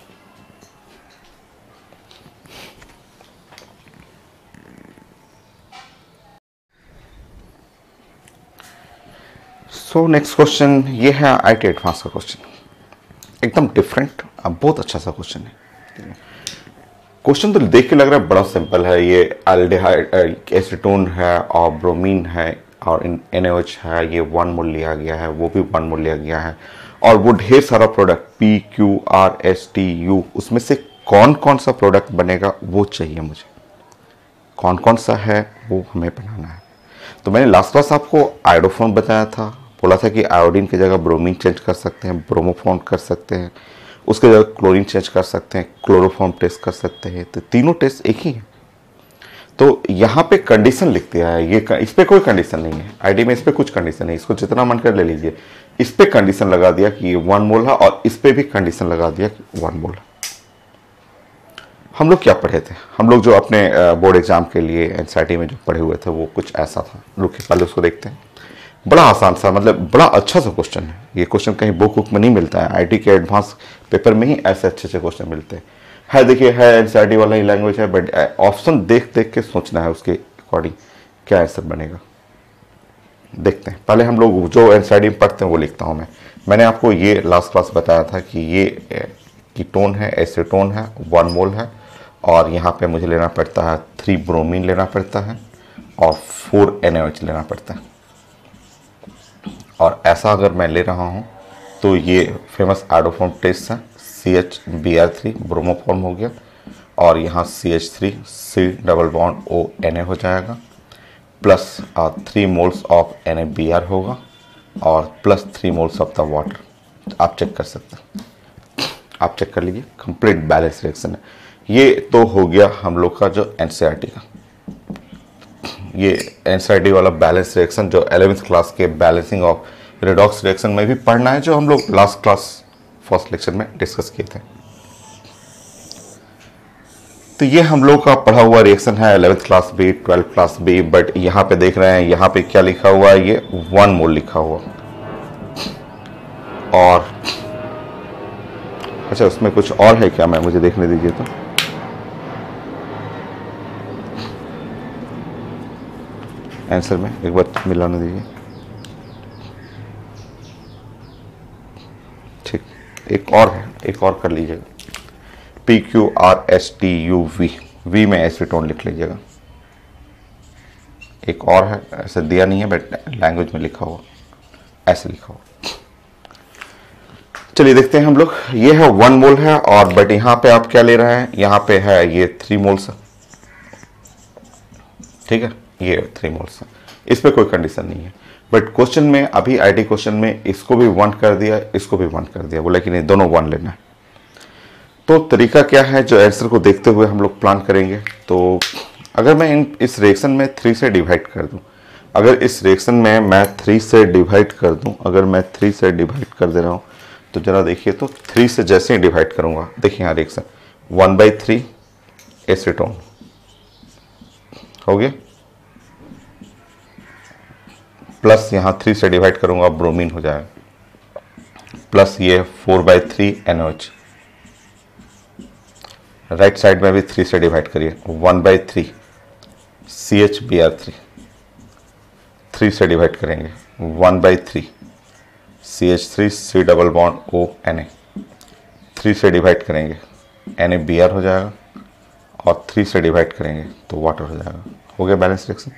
S1: सो नेक्स्ट क्वेश्चन ये है आईटी एडवांस का क्वेश्चन, एकदम डिफरेंट, अब बहुत अच्छा सा क्वेश्चन है। क्वेश्चन तो देख के लग रहा है बड़ा सिंपल है। ये एल्डिहाइड एसीटोन है और ब्रोमीन है और NaOH है, ये 1 मोल लिया गया है, वो भी 1 मोल लिया गया है, और वो ढेर सारा प्रोडक्ट PQRSTU, उसमें से कौन कौन सा प्रोडक्ट बनेगा वो चाहिए मुझे, कौन कौन सा है वो हमें बनाना है। तो मैंने लास्ट क्लास आपको आयोडोफॉर्म बताया था, बोला था कि आयोडीन की जगह ब्रोमीन चेंज कर सकते हैं, ब्रोमोफॉर्म कर सकते हैं, उसके जगह क्लोरीन चेंज कर सकते हैं, क्लोरोफॉर्म टेस्ट कर सकते हैं। तो तीनों टेस्ट एक ही है। तो यहाँ पे कंडीशन लिख दिया है, ये इस पे कोई कंडीशन नहीं है, आईडी में इस पे कुछ कंडीशन नहीं, इसको जितना मन कर ले लीजिए। इस पे कंडीशन लगा दिया कि ये 1 मोल है, और इस पे भी कंडीशन लगा दिया कि 1 मोल है। हम लोग क्या पढ़े थे, हम लोग जो अपने बोर्ड एग्जाम के लिए एनसीईआरटी में जो पढ़े हुए थे वो कुछ ऐसा था। रुकिए पहले उसको देखते हैं। बड़ा आसान सा, मतलब बड़ा अच्छा सा क्वेश्चन है। ये क्वेश्चन कहीं बुक में नहीं मिलता है, आईटी के एडवांस पेपर में ही ऐसे अच्छे अच्छे क्वेश्चन मिलते हैं। देखिए है एनसीईआरटी वाला ही लैंग्वेज है, बट ऑप्शन देख देख के सोचना है उसके अकॉर्डिंग क्या आंसर बनेगा। देखते हैं, पहले हम लोग जो एनसीईआरटी में पढ़ते हैं वो लिखता हूँ मैं। मैंने आपको ये लास्ट क्लास बताया था कि ये कीटोन है, एसीटोन है, 1 मोल है, और यहाँ पे मुझे लेना पड़ता है 3 ब्रोमीन लेना पड़ता है और 4 NaOH लेना पड़ता है। और ऐसा अगर मैं ले रहा हूँ तो ये फेमस आयोडोफॉर्म टेस्ट है, CHBr3 ब्रोमोफॉर्म हो गया, और यहाँ CH3 C double bond O Na हो जाएगा, प्लस 3 मोल्स ऑफ NaBr होगा, और plus 3 moles of the water. आप चेक कर सकते हैं, आप चेक कर लीजिए, कंप्लीट बैलेंस रिएक्शन है। ये तो हो गया हम लोग का जो एनसीईआरटी का, ये एनसीईआरटी वाला बैलेंस रिएक्शन जो 11th क्लास के बैलेंसिंग ऑफ रेडॉक्स रिएक्शन में भी पढ़ना है, जो हम लोग लास्ट क्लास फर्स्ट लेक्चर में डिस्कस किए थे। तो ये हम लोग का पढ़ा हुआ रिएक्शन है 11th क्लास बी, 12th क्लास बी, बट यहाँ पे देख रहे हैं यहाँ पे क्या लिखा हुआ है, ये 1 मोल लिखा हुआ। और अच्छा, उसमें कुछ और है क्या, मैं मुझे देखने दीजिए। तो आंसर में एक बार मिलाने दीजिए। ठीक, एक और है, एक और कर लीजिएगा। PQRSTUV, वी में एसीटोन लिख लीजिएगा। एक और है, ऐसे दिया नहीं है बट लैंग्वेज में लिखा हुआ, ऐसे लिखा हुआ। चलिए देखते हैं हम लोग। ये है 1 मोल है, और बट यहाँ पे आप क्या ले रहे हैं, यहाँ पे है ये 3 मोल्स। ठीक है, ये 3 मोल्स है, इस पे कोई कंडीशन नहीं है। बट क्वेश्चन में अभी आईटी क्वेश्चन में इसको भी 1 कर दिया, इसको भी 1 कर दिया, बोला कि नहीं दोनों 1 लेना है। तो तरीका क्या है जो आंसर को देखते हुए हम लोग प्लान करेंगे। तो अगर मैं इस रिएक्शन में 3 से डिवाइड कर दूं, अगर इस रिएक्शन में मैं 3 से डिवाइड कर दूं, अगर मैं 3 से डिवाइड कर दे रहा हूं, तो जरा देखिए, तो 3 से जैसे ही डिवाइड करूंगा, देखिए यहाँ रिएक्शन 1/3 एसीटोन हो गया, प्लस यहाँ 3 से डिवाइड करूंगा ब्रोमीन हो जाएगा, प्लस ये 4/3 NOH। राइट साइड में भी 3 से डिवाइड करिए, 1/3 CHBr3, 3 से डिवाइड करेंगे 1/3 CH3 C double bond ONA, 3 से डिवाइड करेंगे NaBr हो जाएगा, और 3 से डिवाइड करेंगे तो वाटर हो जाएगा। हो गया बैलेंस रिएक्शन।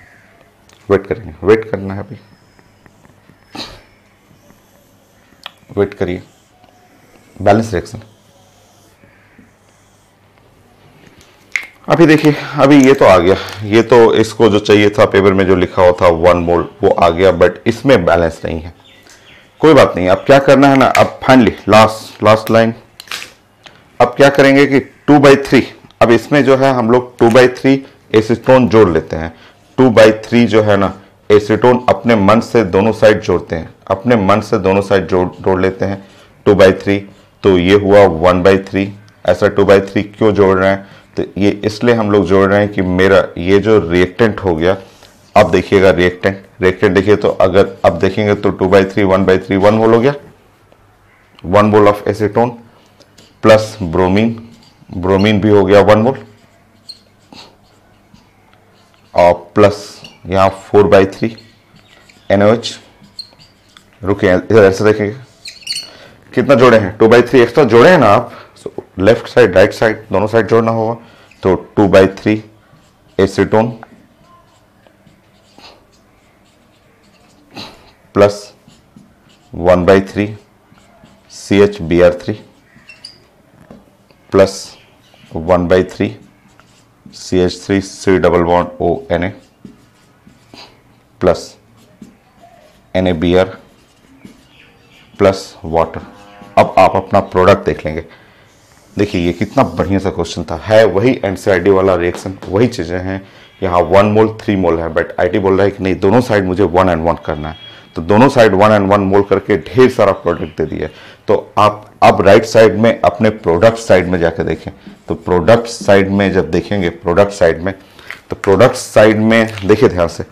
S1: वेट करेंगे, वेट करना है अभी, वेट करिए। बैलेंस रिएक्शन अभी देखिए, अभी ये तो आ गया, ये तो इसको जो चाहिए था पेपर में जो लिखा हुआ था 1 मोल वो आ गया, बट इसमें बैलेंस नहीं है। कोई बात नहीं, अब क्या करना है ना, अब फाइनली लास्ट लाइन, अब क्या करेंगे कि 2/3, अब इसमें जो है हम लोग 2/3 एसीटोन जोड़ लेते हैं। 2/3 जो है ना एसीटोन अपने मन से दोनों साइड जोड़ते हैं, अपने मन से दोनों साइड जोड़ लेते हैं 2/3। तो ये हुआ 1/3। ऐसा 2/3 क्यों जोड़ रहे हैं, तो ये इसलिए हम लोग जोड़ रहे हैं कि मेरा ये जो रिएक्टेंट हो गया, अब देखिएगा रिएक्टेंट देखिए, तो अगर अब देखेंगे तो 2/3 1/3 1 मोल हो गया, 1 mole of acetone, plus bromine भी हो गया 1 मोल, और प्लस यहाँ 4/3 NOH। रुकिए, इधर ऐसे देखेंगे कितना जोड़े हैं, 2/3 एक्स्ट्रा जोड़े हैं ना आप, लेफ्ट साइड राइट साइड दोनों साइड जोड़ना होगा। तो 2/3 acetone plus 1/3 CHBr3 plus 1/3 CH3 C double bond ONA plus NaBr plus water. अब आप अपना प्रोडक्ट देख लेंगे। देखिए ये कितना बढ़िया सा क्वेश्चन था, है वही एनसीईआरटी वाला रिएक्शन, वही चीज़ें हैं। यहाँ 1 मोल 3 मोल है, बट आईटी बोल रहा है कि नहीं दोनों साइड मुझे 1 and 1 करना है, तो दोनों साइड 1 and 1 मोल करके ढेर सारा प्रोडक्ट दे दिया। तो आप अब राइट साइड में अपने प्रोडक्ट साइड में जाकर देखें, तो प्रोडक्ट साइड में जब देखेंगे प्रोडक्ट साइड में, तो प्रोडक्ट साइड में देखिए ध्यान से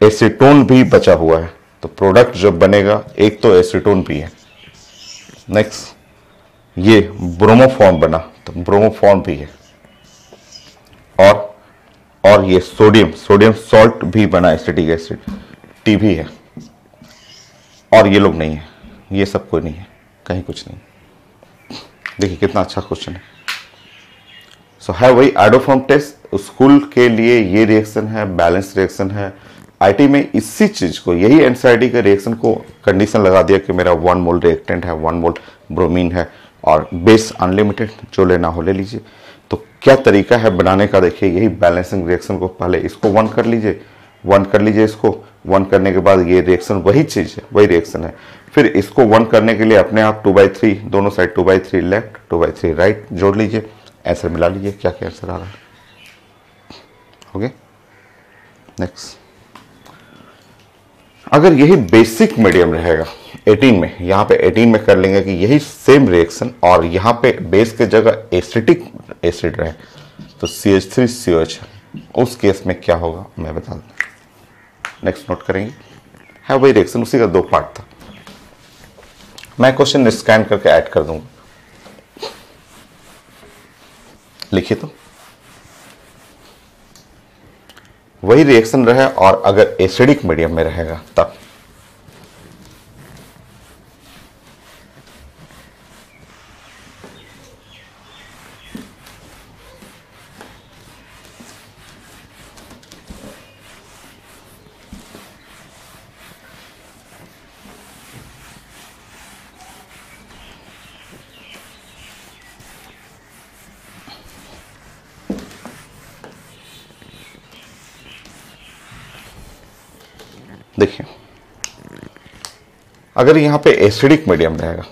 S1: एसीटोन भी बचा हुआ है, तो प्रोडक्ट जब बनेगा एक तो एसीटोन भी है, नेक्स्ट ये ब्रोमोफॉर्म बना तो ब्रोमोफॉर्म भी है, और ये सोडियम सॉल्ट भी बना, एसिटिक एसिड टी भी है, और ये लोग नहीं है, ये सब कोई नहीं है, कहीं कुछ नहीं। देखिए कितना अच्छा क्वेश्चन है। सो है वही एडोफॉर्म टेस्ट, स्कूल के लिए ये रिएक्शन है, बैलेंस रिएक्शन है। आईटी में इसी चीज को, यही एनसीईआरटी के रिएक्शन को कंडीशन लगा दिया कि मेरा 1 मोल रिएक्टेंट है, 1 मोल ब्रोमीन है, और बेस अनलिमिटेड, जो लेना हो ले लीजिए। तो क्या तरीका है बनाने का, देखिए यही बैलेंसिंग रिएक्शन को पहले इसको 1 कर लीजिए, 1 कर लीजिए, इसको 1 करने के बाद ये रिएक्शन वही चीज है, वही रिएक्शन है। फिर इसको 1 करने के लिए अपने आप 2/3 दोनों साइड 2/3 लेफ्ट 2/3 राइट जोड़ लीजिए, आंसर मिला लीजिए, क्या क्या आंसर आ रहा है। Okay next. अगर यही बेसिक मीडियम रहेगा 18 में, यहाँ पे 18 में कर लेंगे कि यही सेम रिएक्शन और यहाँ पे बेस के जगह एसिटिक एसिड रहे तो CH3COH, उस केस में क्या होगा मैं बता दूँ। नेक्स्ट नोट करेंगे, है वही रिएक्शन, उसी का 2 पार्ट था। मैं क्वेश्चन स्कैन करके ऐड कर दूंगा, लिखिए तो वही रिएक्शन रहे और अगर एसिडिक मीडियम में रहेगा तब देखिए, अगर यहां पे एसिडिक मीडियम रहेगा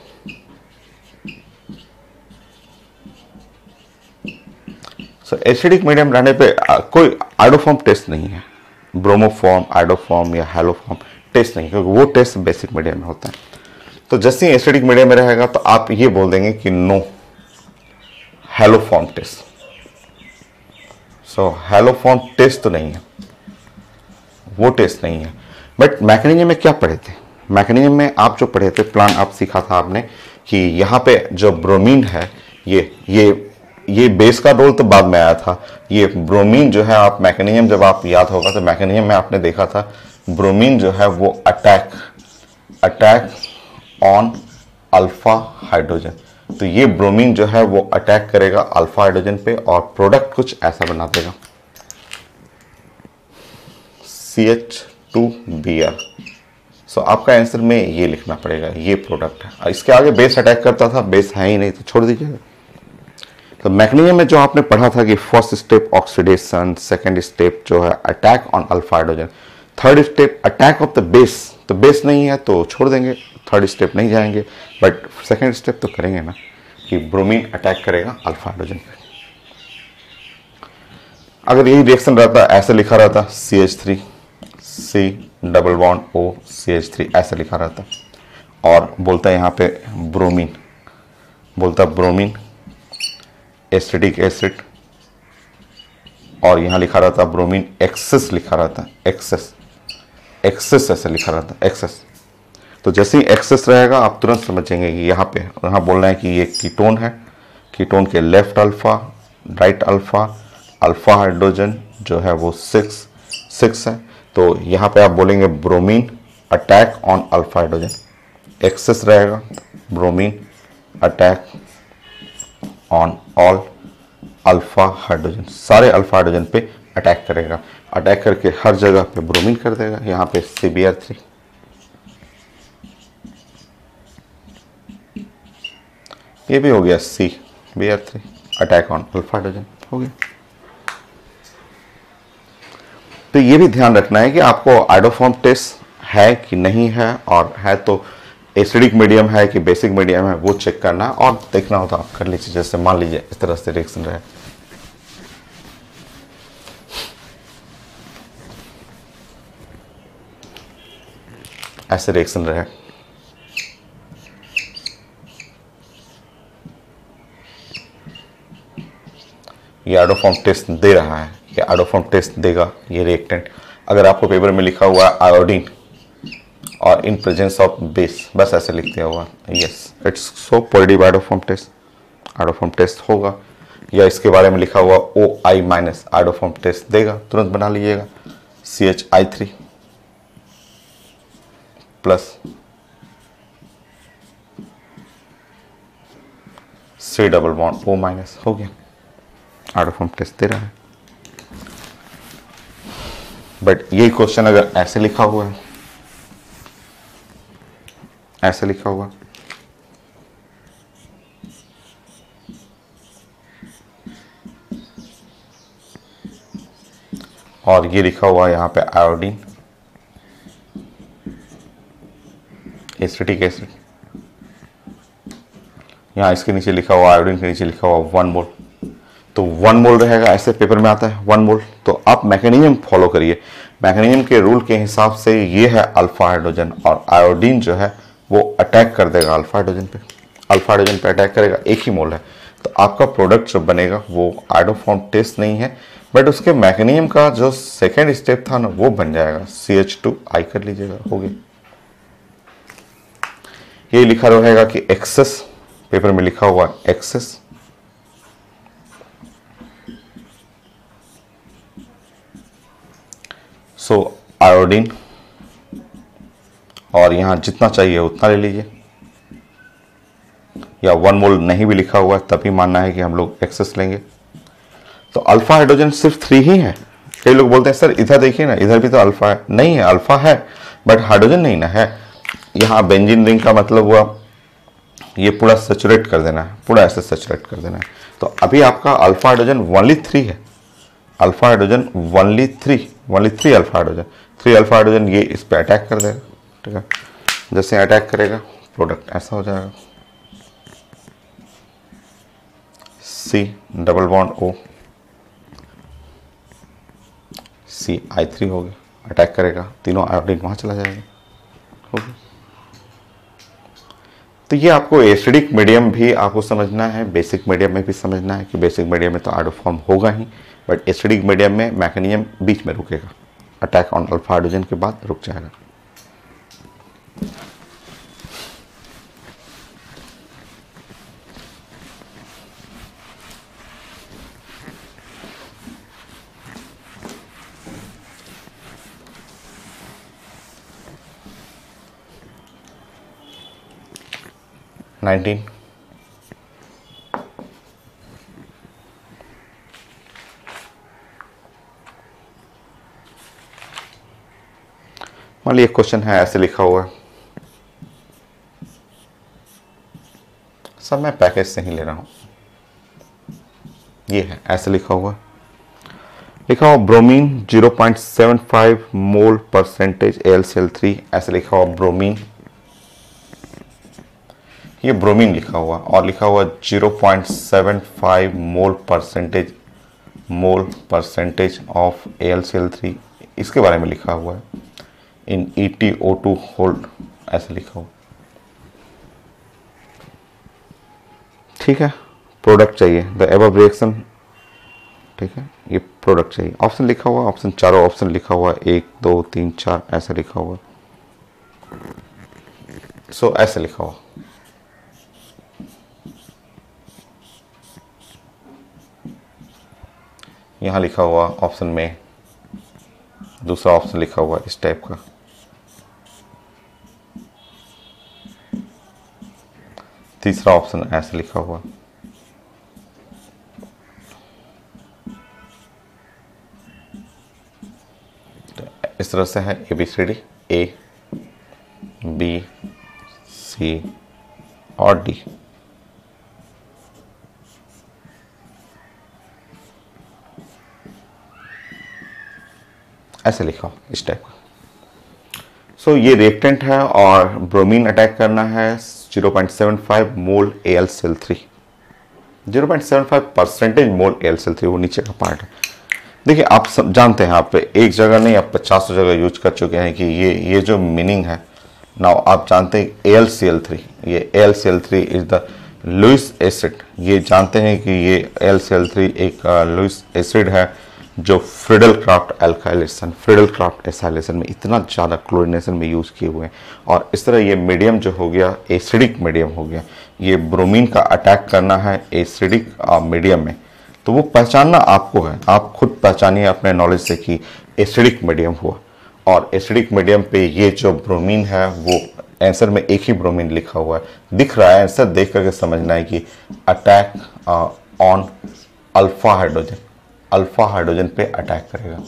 S1: एसिडिक मीडियम रहने पे कोई आइडोफॉर्म टेस्ट नहीं है, ब्रोमोफॉर्म, आइडोफॉर्म या हेलोफॉर्म टेस्ट नहीं, क्योंकि वो टेस्ट बेसिक मीडियम में होता है। तो जैसे ही एसिडिक मीडियम में रहेगा तो आप ये बोल देंगे कि no haloform test. Haloform test तो नहीं है, वो टेस्ट नहीं है। बट मैकेनिज्म में क्या पढ़े थे, मैकेनिज्म में आप जो पढ़े थे, प्लान आप सीखा था आपने कि यहाँ पे जो ब्रोमीन है ये बेस का रोल तो बाद में आया था। ये ब्रोमीन जो है, आप मैकेनिज्म जब आप याद होगा तो मैकेनिज्म में आपने देखा था ब्रोमीन जो है वो अटैक ऑन अल्फा हाइड्रोजन। तो ये ब्रोमीन जो है वो अटैक करेगा अल्फा हाइड्रोजन पे और प्रोडक्ट कुछ ऐसा बना देगा CH2Br। आपका आंसर में ये लिखना पड़ेगा, ये प्रोडक्ट है। इसके आगे बेस अटैक करता था, बेस है ही नहीं तो छोड़ दीजिएगा। तो मैकेनिज्म में जो आपने पढ़ा था कि first step oxidation, second step जो है attack on alpha hydrogen, third step attack of the base, तो बेस नहीं है तो छोड़ देंगे, थर्ड स्टेप नहीं जाएंगे, बट सेकंड स्टेप तो करेंगे ना कि ब्रोमीन अटैक करेगा अल्फा हाइड्रोजन पे। अगर यही रिएक्शन रहता, ऐसे लिखा रहता CH3 C double bond O CH3 ऐसे लिखा रहता और बोलता है यहाँ पे ब्रोमीन, बोलता ब्रोमीन एसिडिक एसिड और यहाँ लिखा रहता ब्रोमीन एक्सेस, लिखा रहता एक्सेस ऐसे लिखा रहता एक्सेस। तो जैसे ही एक्सेस रहेगा आप तुरंत समझेंगे कि यहाँ पे, यहाँ बोलना है कि ये कीटोन है, कीटोन के left alpha right alpha, alpha hydrogen जो है वो 6 है। तो यहाँ पे आप बोलेंगे bromine attack on alpha hydrogen, excess रहेगा bromine attack on all alpha hydrogen, सारे अल्फा हाइड्रोजन पे अटैक करेगा, अटैक करके हर जगह पे ब्रोमीन कर देगा। यहाँ पे CBr3, ये भी हो गया CBr3 attack on alpha hydrogen हो गया। तो ये भी ध्यान रखना है कि आपको आइडोफॉर्म टेस्ट है कि नहीं है, और है तो एसिडिक मीडियम है कि बेसिक मीडियम है वो चेक करना है, और देखना हो तो आप कर लीजिए। जैसे मान लीजिए इस तरह से रिएक्शन रहे, ऐसे रिएक्शन रहे, ये आइडोफॉर्म टेस्ट दे रहा है, ये आइडोफॉर्म टेस्ट देगा ये रिएक्टेंट। अगर आपको पेपर में लिखा हुआ है आयोडीन और इन प्रेजेंस ऑफ बेस, बस ऐसे लिख दिया हुआ, yes it's so positive iodoform test होगा। या इसके बारे में लिखा हुआ OI माइनस आइडोफॉर्म टेस्ट देगा, तुरंत बना लीजिएगा CHI3 plus C double bond O minus, हो गया आइडोफॉर्म टेस्ट दे रहा है। बट यही क्वेश्चन अगर ऐसे लिखा हुआ है, ऐसे लिखा हुआ, और ये लिखा हुआ है यहाँ पे आयोडीन एसिटिक एसिड, यहाँ इसके नीचे लिखा हुआ आयोडीन के नीचे लिखा हुआ 1 मोल, तो 1 मोल रहेगा, ऐसे पेपर में आता है 1 मोल। तो आप मैकेनिज्म फॉलो करिए, मैकेनिज्म के रूल के हिसाब से ये है अल्फा हाइड्रोजन, और आयोडीन जो है वो अटैक कर देगा अल्फा हाइड्रोजन पे, अल्फा हाइड्रोजन पे अटैक करेगा, एक ही मोल है। तो आपका प्रोडक्ट जो बनेगा वो आयोडोफॉर्म टेस्ट नहीं है, बट उसके मैकेनिज्म का जो सेकेंड स्टेप था ना वो बन जाएगा। CH2I कर लीजिएगा, हो गई। ये लिखा रहेगा कि एक्सेस, पेपर में लिखा हुआ एक्सेस, सो आयोडीन, और यहां जितना चाहिए उतना ले लीजिए, या 1 मोल नहीं भी लिखा हुआ है तभी मानना है कि हम लोग एक्सेस लेंगे। तो अल्फा हाइड्रोजन सिर्फ 3 ही है। कई लोग बोलते हैं सर इधर देखिए ना, इधर भी तो अल्फा है। नहीं है, अल्फा है बट हाइड्रोजन नहीं ना है। यहाँ बेंजीन रिंग का मतलब हुआ ये पूरा सैचुरेट कर देना है, पूरा ऐसे सैचुरेट कर देना है। तो अभी आपका अल्फा हाइड्रोजन ओनली 3 है, alpha hydrogen only 3 alpha hydrogen, 3 alpha hydrogen ये इस पर अटैक कर देगा। ठीक है, जैसे अटैक करेगा प्रोडक्ट ऐसा हो जाएगा, C double bond O, CI3 हो गया, अटैक करेगा, तीनों आयोडीन वहां चला जाएगा, हो गया। तो ये आपको एसिडिक मीडियम भी आपको समझना है, बेसिक मीडियम में भी समझना है कि बेसिक मीडियम में तो आयोडोफॉर्म होगा ही, बट एसिडिक मीडियम में मैकेनिज्म बीच में रुकेगा, अटैक ऑन अल्फा हाइड्रोजन के बाद रुक जाएगा। नाइनटीन, मान लीजिए क्वेश्चन है ऐसे लिखा हुआ है, सब मैं पैकेज से ही ले रहा हूं, ये है ऐसे लिखा हुआ, ब्रोमीन 0.75 मोल परसेंटेज AlCl3, ऐसे लिखा हुआ ब्रोमीन, ये ब्रोमीन लिखा हुआ, और लिखा हुआ 0.75 मोल परसेंटेज ऑफ AlCl3, इसके बारे में लिखा हुआ है इन EtO2 होल्ड, ऐसे लिखा हुआ। ठीक है, प्रोडक्ट चाहिए द एबव रिएक्शन, ठीक है, ये प्रोडक्ट चाहिए, ऑप्शन लिखा हुआ, ऑप्शन चारों ऑप्शन लिखा हुआ, 1 2 3 4 ऐसे लिखा हुआ, सो ऐसे लिखा हुआ। यहां लिखा हुआ ऑप्शन में, दूसरा ऑप्शन लिखा हुआ इस टाइप का, तीसरा ऑप्शन ऐसे लिखा हुआ, तो इस तरह से है ABCD, A B C और D। ऐसे लिखा इस टाइप का। सो ये रिएक्टेंट है और ब्रोमीन अटैक करना है 0.75 मोल AlCl3, 0.75% मोल AlCl3, वो नीचे का पार्ट है। देखिए आप सब जानते हैं, आप एक जगह नहीं आप 50 जगह यूज कर चुके हैं कि ये जो मीनिंग है ना, आप जानते हैं AlCl3, ये AlCl3 is the Lewis acid, ये जानते हैं कि ये AlCl3 एक लुईस एसिड है जो Friedel Crafts alkylation, Friedel Crafts acylation में इतना ज़्यादा क्लोरिनेशन में यूज़ किए हुए हैं। और इस तरह ये मीडियम जो हो गया एसिडिक मीडियम हो गया, ये ब्रोमीन का अटैक करना है एसिडिक मीडियम में, तो वो पहचानना आपको है, आप खुद पहचानिए अपने नॉलेज से कि एसिडिक मीडियम हुआ। और एसिडिक मीडियम पे ये जो ब्रोमीन है वो आंसर में एक ही ब्रोमीन लिखा हुआ है, दिख रहा है, आंसर देख करके समझना है कि attack on alpha hydrogen, alpha hydrogen पे अटैक करेगा।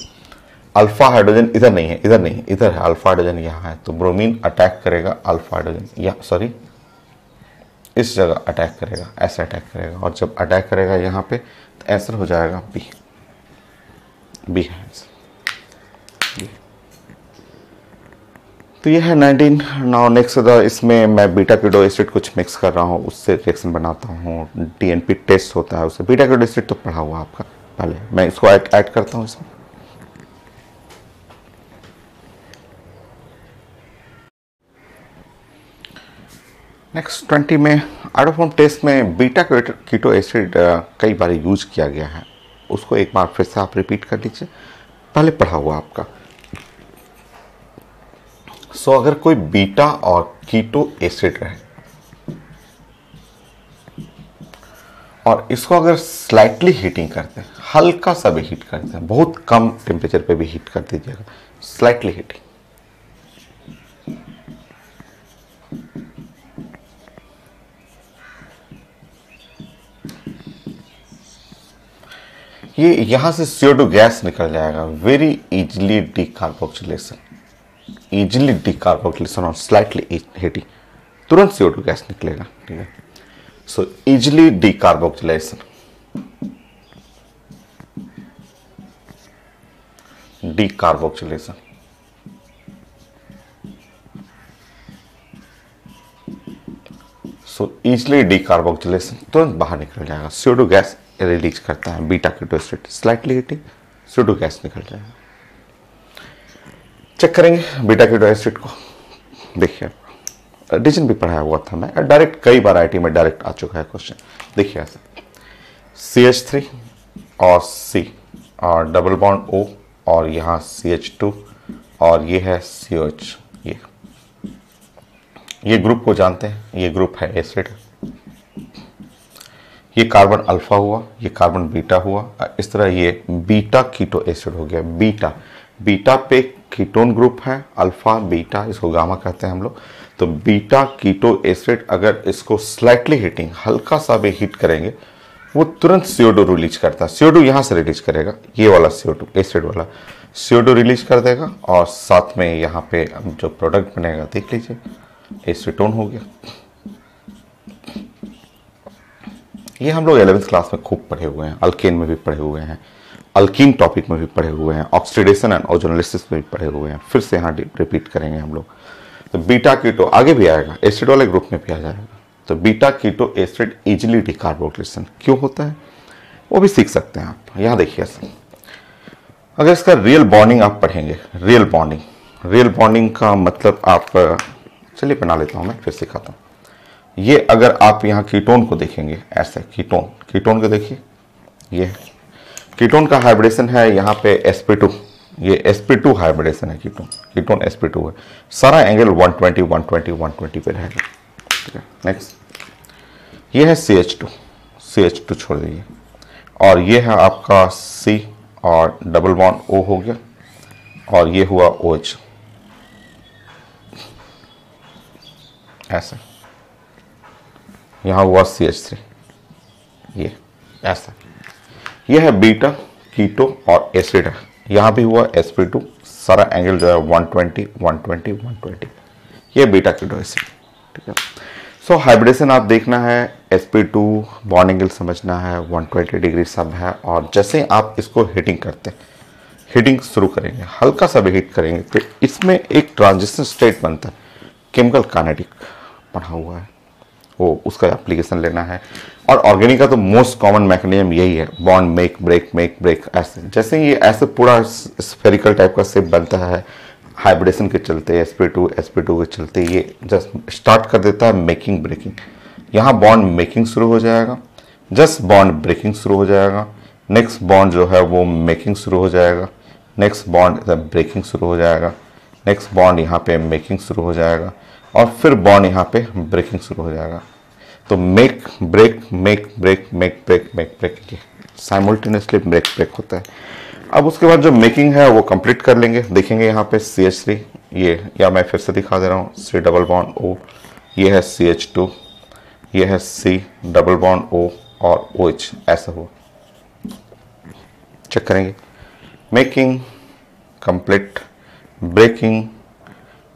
S1: अल्फा हाइड्रोजन इधर नहीं है, इधर नहीं है, इधर है, अल्फा हाइड्रोजन यहाँ है, तो ब्रोमीन अटैक करेगा अल्फा हाइड्रोजन, या सॉरी इस जगह अटैक करेगा, ऐसे अटैक करेगा, और जब अटैक करेगा यहाँ पे तो आंसर हो जाएगा बी, बी है आंसर। तो ये है 19। नाउ नेक्स्ट इसमें मैं बीटा क्यूडो एसिड कुछ मिक्स कर रहा हूँ, उससे रिएक्शन बनाता हूँ, TNP टेस्ट होता है उससे। बीटा क्यूडो एसिड तो पढ़ा हुआ आपका पहले, मैं इसको ऐड करता हूँ इसमें। नेक्स्ट 20 में आइडोफॉर्म टेस्ट में बीटा कीटो एसिड कई बार यूज किया गया है, उसको एक बार फिर से आप रिपीट कर लीजिए, पहले पढ़ा हुआ आपका। सो अगर कोई बीटा और कीटो एसिड रहे और इसको अगर स्लाइटली हीटिंग करते हैं, हल्का सा भी हीट करते हैं, बहुत कम टेम्परेचर पे भी हीट कर दीजिएगा, स्लाइटली हीटिंग, ये यहां से CO2 गैस निकल जाएगा, very easily decarboxylation, easily decarboxylation और स्लाइटली हीटिंग, तुरंत CO2 गैस निकलेगा। ठीक है, so easily decarboxylation, decarboxylation, so easily decarboxylation, तुरंत बाहर निकल जाएगा, CO2 गैस रिलीज करता है beta keto acid, slightly heating, CO2 gas निकल जाएगा। चेक करेंगे बीटा कीटो एसिड को, देखिए एडिशन भी पढ़ाया हुआ था मैं, डायरेक्ट कई बार आईटी में डायरेक्ट आ चुका है क्वेश्चन। देखिए ऐसे CH3 और C और डबल बॉन्ड O और यहाँ CH2 और ये है COH, ये ग्रुप को जानते हैं, ये ग्रुप है एसिड, ये कार्बन अल्फा हुआ, ये कार्बन बीटा हुआ, इस तरह ये बीटा कीटो एसिड हो गया। बीटा, बीटा पे कीटोन ग्रुप है, अल्फा बीटा, इसको गामा कहते हैं हम लोग। तो बीटा कीटो एसिड अगर इसको स्लाइटली हीटिंग, हल्का सा भी हीट करेंगे, वो तुरंत CO2 रिलीज करता है। CO2 यहाँ से रिलीज करेगा, ये वाला CO2 एसिड वाला CO2 रिलीज कर देगा, और साथ में यहाँ पे जो प्रोडक्ट बनेगा देख लीजिए, एसीटोन हो गया। ये हम लोग 11th क्लास में खूब पढ़े हुए हैं, अल्केन में भी पढ़े हुए हैं, अल्कीन टॉपिक में भी पढ़े हुए हैं, ऑक्सीडेशन एंड ओजोनोलिसिस में भी पढ़े हुए हैं, फिर से यहाँ रिपीट करेंगे हम लोग। तो बीटा कीटो आगे भी आएगा, एसिड वाले ग्रुप में भी आ जाएगा। तो beta keto acid easily decarboxylation क्यों होता है वो भी सीख सकते हैं आप। यहाँ देखिए, अगर इसका रियल बॉन्डिंग आप पढ़ेंगे, रियल बॉन्डिंग का मतलब आप, चलिए बना लेता हूँ मैं, फिर सिखाता हूँ। ये अगर आप यहाँ कीटोन को देखेंगे, ऐसे कीटोन को देखिए, ये कीटोन का हाइब्रिडेशन है यहाँ पे sp2, ये sp2 हाइब्रिडेशन है, कीटोन sp2 है, सारा एंगल 120 पे रहेगा। ठीक है, नेक्स्ट ये है CH2 छोड़ दीजिए, और ये है आपका C और डबल बॉन्ड O हो गया, और ये हुआ OH, ऐसा, यहाँ हुआ CH3, ये ऐसा, ये है बीटा कीटो और एसिड है, यहाँ भी हुआ sp2, सारा एंगल जो है 120, ये बीटा कीटो एसिड। ठीक है, सो हाइब्रिडेशन आप देखना है, sp2 बॉन्ड एंगल समझना है, 120 डिग्री सब है, और जैसे आप इसको हीटिंग करते हैं, हीटिंग शुरू करेंगे, हल्का सा भी हीट करेंगे, तो इसमें एक ट्रांजिशन स्टेट बनता है, केमिकल काइनेटिक पढ़ा हुआ है, वो उसका एप्लीकेशन लेना है। और ऑर्गेनिक का तो मोस्ट कॉमन मैकेनिज्म यही है, बॉन्ड मेक ब्रेक, ऐसे जैसे ये ऐसे पूरा स्फेरिकल टाइप का शेप बनता है, हाइब्रिडेशन के चलते sp2 के चलते ये जस्ट स्टार्ट कर देता है मेकिंग ब्रेकिंग, यहाँ बॉन्ड मेकिंग शुरू हो जाएगा, जस्ट बॉन्ड ब्रेकिंग शुरू हो जाएगा, नेक्स्ट बॉन्ड जो है वो मेकिंग शुरू हो जाएगा, नेक्स्ट बॉन्ड ब्रेकिंग शुरू हो जाएगा, नेक्स्ट बॉन्ड यहाँ पे मेकिंग शुरू हो जाएगा, और फिर बॉन्ड यहाँ पे ब्रेकिंग शुरू हो जाएगा। तो मेक ब्रेक ये साइमल्टेनियसली ब्रेक होता है। अब उसके बाद जो मेकिंग है वो कंप्लीट कर लेंगे, देखेंगे यहाँ पे CH3, ये, या मैं फिर से दिखा दे रहा हूँ, C डबल बॉन्ड O, ये है CH2, ये है C डबल बॉन्ड O और OH, ऐसा हुआ। चेक करेंगे, making complete, breaking,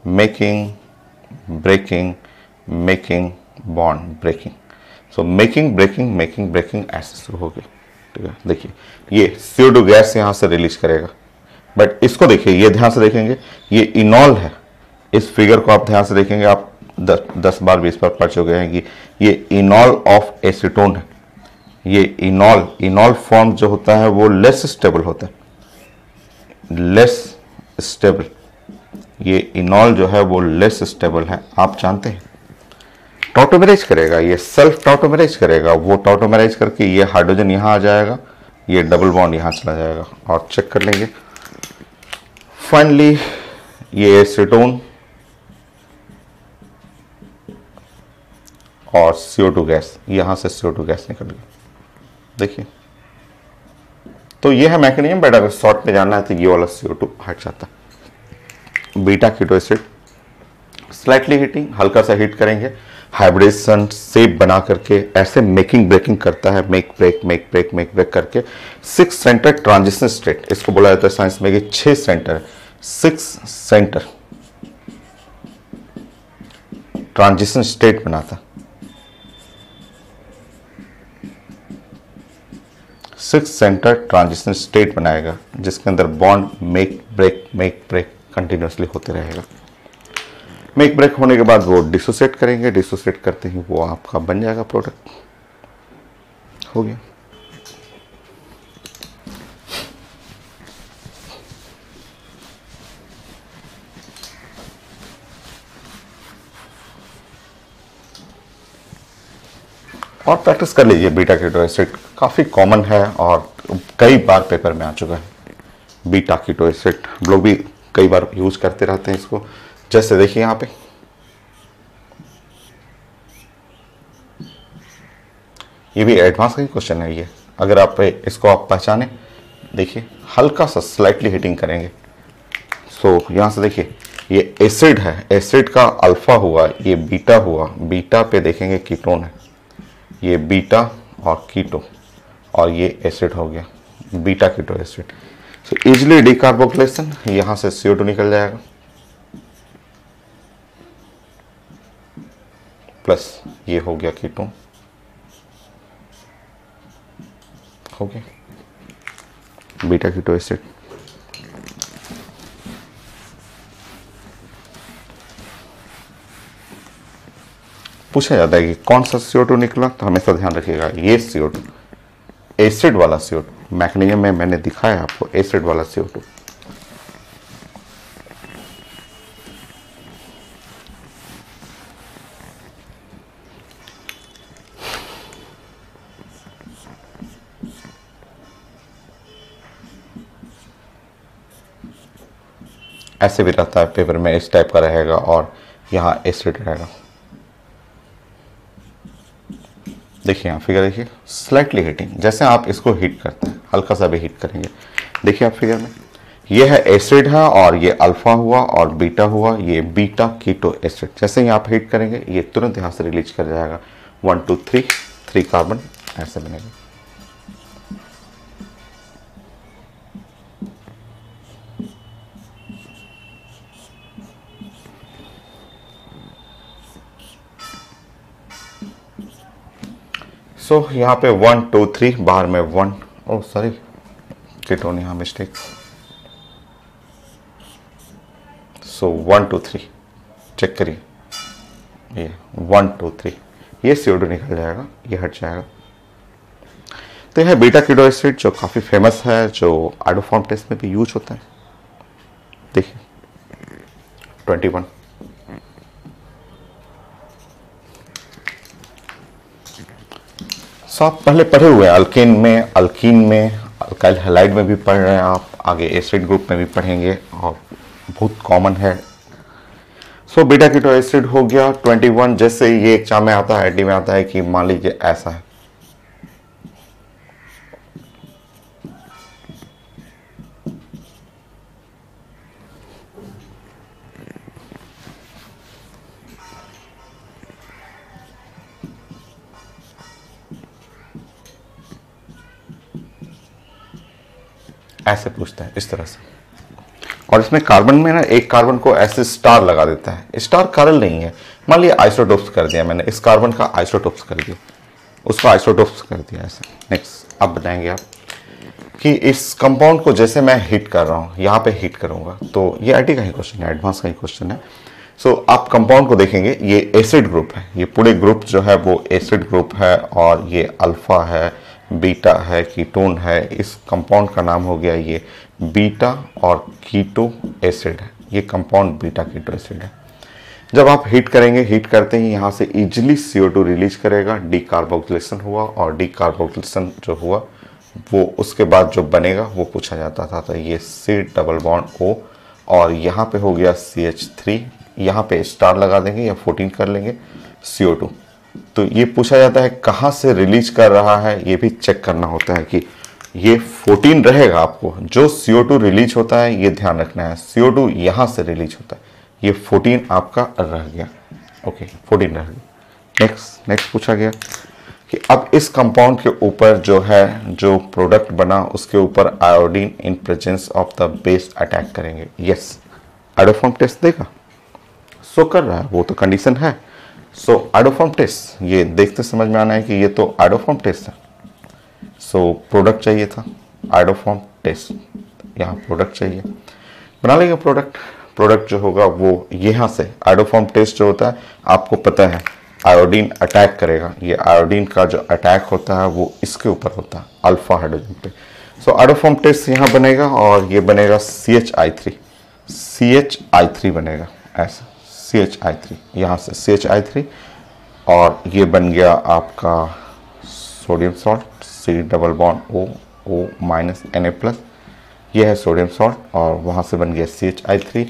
S1: making, breaking, making, bond breaking. So making breaking ऐसे शुरू हो गया। ठीक है, देखिए ये CO2 गैस यहाँ से रिलीज करेगा, बट इसको देखिए, ये ध्यान से देखेंगे, ये इनॉल है, इस फिगर को आप ध्यान से देखेंगे, आप 10 बार 20 बार पढ़ चुके हैं कि ये इनॉल ऑफ एसीटोन है। ये इनॉल फॉर्म जो होता है वो लेस स्टेबल होता है, लेस स्टेबल, ये इनॉल जो है वो लेस स्टेबल है, आप जानते हैं। टॉटोमराइज करेगा, ये सेल्फ टॉटोमराइज करेगा, वो टॉटोमराइज करके ये हाइड्रोजन यहाँ आ जाएगा, ये डबल बॉन्ड यहाँ चला जाएगा और चेक कर लेंगे। फाइनली ये एसीटोन और CO2 गैस, यहां से CO2 गैस निकल गई। देखिए, तो ये है मैकेनिज्म, बट अगर शॉर्ट में जानना है तो ये वाला CO2 हट जाता है। Beta keto acid slightly heating, हल्का सा हीट करेंगे, हाइब्रिडेशन शेप बना करके ऐसे मेकिंग ब्रेकिंग करता है, मेक ब्रेक करके 6 सेंटर ट्रांजिशन स्टेट, इसको बोला जाता है साइंस में कि 6 सेंटर, 6 सेंटर ट्रांजिशन स्टेट बनाता, 6 सेंटर ट्रांजिशन स्टेट बनाएगा, जिसके अंदर बॉन्ड मेक ब्रेक कंटिन्यूसली होते रहेगा। मेक ब्रेक होने के बाद वो डिसोसिएट करेंगे, डिसोसिएट करते ही वो आपका बन जाएगा प्रोडक्ट, हो गया। और प्रैक्टिस कर लीजिए, बीटा कीटो एसिड काफ़ी कॉमन है और कई बार पेपर में आ चुका है। बीटा कीटो एसिड हम लोग भी कई बार यूज करते रहते हैं इसको। जैसे देखिए यहाँ पे ये भी एडवांस का ही क्वेश्चन है ये, अगर आप इसको आप पहचाने, देखिए हल्का सा स्लाइटली हीटिंग करेंगे। सो यहाँ से देखिए ये एसिड है, एसिड का अल्फा हुआ, ये बीटा हुआ, बीटा पे देखेंगे कीटोन है, ये बीटा और कीटो, और ये एसिड हो गया beta keto acid. So easily decarboxylation, यहां से CO2 निकल जाएगा, प्लस ये हो गया कीटोन, हो गया बीटा कीटो एसिड। पूछा जाता है कि कौन सा CO2 निकला, तो हमेशा ध्यान रखिएगा ये CO2 एसिड वाला CO2, मैकेनिज्म में मैंने दिखाया आपको एसिड वाला CO2। ऐसे भी रहता है पेपर में, इस टाइप का रहेगा और यहाँ एसिड रहेगा। देखिए यहाँ फिगर देखिए, स्लाइटली हीटिंग, जैसे आप इसको हीट करते हैं हल्का सा भी हीट करेंगे। देखिए आप फिगर में ये है एसिड है और ये अल्फा हुआ और बीटा हुआ, ये बीटा कीटो एसिड। जैसे ही आप हीट करेंगे ये तुरंत यहाँ से रिलीज कर जाएगा, 1 2 3 कार्बन ऐसे बनेगा। सो यहाँ पे 1 2 3 बाहर में 1, ओ सॉरी कीटोन यहाँ मिस्टेक। सो 1 2 3 चेक करिए, ये 1 2 3 ये CO2 निकल जाएगा, ये हट जाएगा। तो यह है बीटा कीटो एसिड, जो काफ़ी फेमस है, जो आइडोफॉर्म टेस्ट में भी यूज होता है। देखिए 21, आप पहले पढ़े हुए हैं अल्केन में, अल्काइल हैलाइड में भी पढ़ रहे हैं आप, आगे एसिड ग्रुप में भी पढ़ेंगे और बहुत कॉमन है। सो बीटा कीटो एसिड हो गया 21। जैसे ये एग्जाम में आता है, डी में आता है कि मान लीजिए ऐसा है, ऐसे पूछता है इस तरह से, और इसमें कार्बन में ना एक कार्बन को ऐसे स्टार लगा देता है। स्टार कारण नहीं है, मान लिया आइसोटोप्स कर दिया मैंने, इस कार्बन का आइसोटोप्स कर दिया, उसको आइसोटोप्स कर दिया ऐसे। नेक्स्ट अब बताएंगे आप कि इस कंपाउंड को जैसे मैं हीट कर रहा हूँ, यहाँ पे हीट करूंगा, तो ये आईटी का ही क्वेश्चन है, एडवांस का ही क्वेश्चन है। सो आप कंपाउंड को देखेंगे, ये एसिड ग्रुप है, ये पूरे ग्रुप जो है वो एसिड ग्रुप है, और ये अल्फा है, बीटा है, कीटोन है। इस कंपाउंड का नाम हो गया ये बीटा और कीटो एसिड है, ये कंपाउंड बीटा कीटो एसिड है। जब आप हीट करेंगे, हीट करते ही यहाँ से इजिली CO2 रिलीज करेगा, डीकार्बोक्सिलेशन हुआ, और डीकार्बोक्सिलेशन जो हुआ वो उसके बाद जो बनेगा वो पूछा जाता था। तो ये C डबल बॉन्ड O, और यहाँ पे हो गया CH3, यहाँ पे स्टार लगा देंगे या 14 कर लेंगे CO2। तो ये पूछा जाता है कहाँ से रिलीज कर रहा है, ये भी चेक करना होता है कि ये 14 रहेगा। आपको जो CO2 रिलीज होता है ये ध्यान रखना है, CO2 यहाँ से रिलीज होता है, ये 14 आपका रह गया। ओके, 14 रह गया। नेक्स्ट पूछा गया कि अब इस कंपाउंड के ऊपर जो है, जो प्रोडक्ट बना उसके ऊपर iodine in presence of the base attack करेंगे। यस, आयोडोफॉर्म टेस्ट देगा, सो कर रहा है, वो तो कंडीशन है। सो आयोडोफॉर्म टेस्ट ये देखते समझ में आना है कि ये तो आयोडोफॉर्म टेस्ट है। सो प्रोडक्ट चाहिए था, आयोडोफॉर्म टेस्ट, यहाँ प्रोडक्ट चाहिए, बना लेंगे प्रोडक्ट जो होगा वो यहाँ से। आयोडोफॉर्म टेस्ट जो होता है आपको पता है आयोडीन अटैक करेगा, ये आयोडीन का जो अटैक होता है वो इसके ऊपर होता है, अल्फा हाइड्रोजन पे। सो आयोडोफॉर्म टेस्ट यहाँ बनेगा, और ये बनेगा CHI3 बनेगा ऐसा, CHI3, यहाँ से CHI3, और ये बन गया आपका sodium salt, C double bond O minus Na+, ये है सोडियम सॉल्ट, और वहाँ से बन गया CHI3।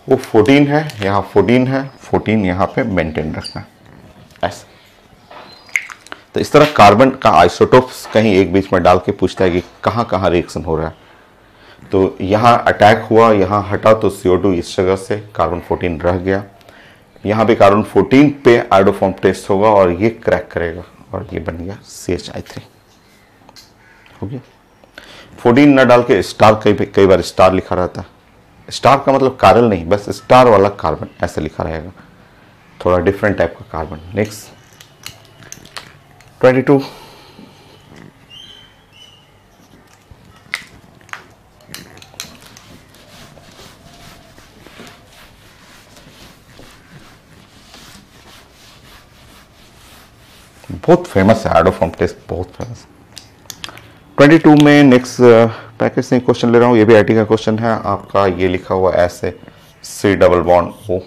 S1: वो 14 है, यहाँ 14 है, 14 यहाँ पे मेंटेन रखना है ऐसा। तो इस तरह कार्बन का आइसोटोप्स कहीं एक बीच में डाल के पूछता है कि कहाँ कहाँ रिएक्शन हो रहा है। तो यहाँ अटैक हुआ, यहाँ हटा तो CO2 इस जगह से, कार्बन 14 रह गया, यहाँ पे कार्बन 14 पे आयोडोफॉर्म टेस्ट होगा और ये क्रैक करेगा, और ये बन गया CHI3 हो गया। 14 न डाल के स्टार, कई बार स्टार लिखा रहता है, स्टार का मतलब कार्बन नहीं, बस स्टार वाला कार्बन ऐसे लिखा रहेगा, थोड़ा डिफरेंट टाइप का कार्बन। नेक्स्ट 22, बहुत फेमस है आयोडोफॉर्म टेस्ट, बहुत फेमस। 22 में नेक्स्ट पैकेज से क्वेश्चन ले रहा हूँ, ये भी आईटी का क्वेश्चन है आपका। ये लिखा हुआ ऐसे C डबल बॉन्ड O,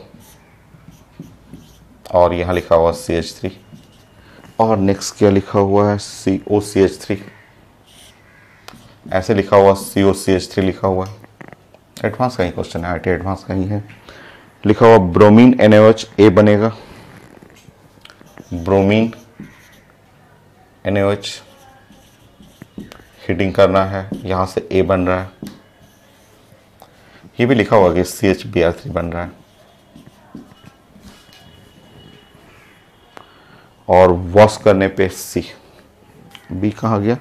S1: और यहाँ लिखा हुआ CH3, और नेक्स्ट क्या लिखा हुआ है COCH3, ऐसे लिखा हुआ COCH3 लिखा हुआ है। एडवांस का ही क्वेश्चन है, आईटी एडवांस का ही है। लिखा हुआ ब्रोमीन NaOH A बनेगा, ब्रोमीन NaOH हीटिंग करना है, यहाँ से A बन रहा है। ये भी लिखा हुआ कि CHBr3 बन रहा है, और वॉश करने पे C, B कहाँ गया,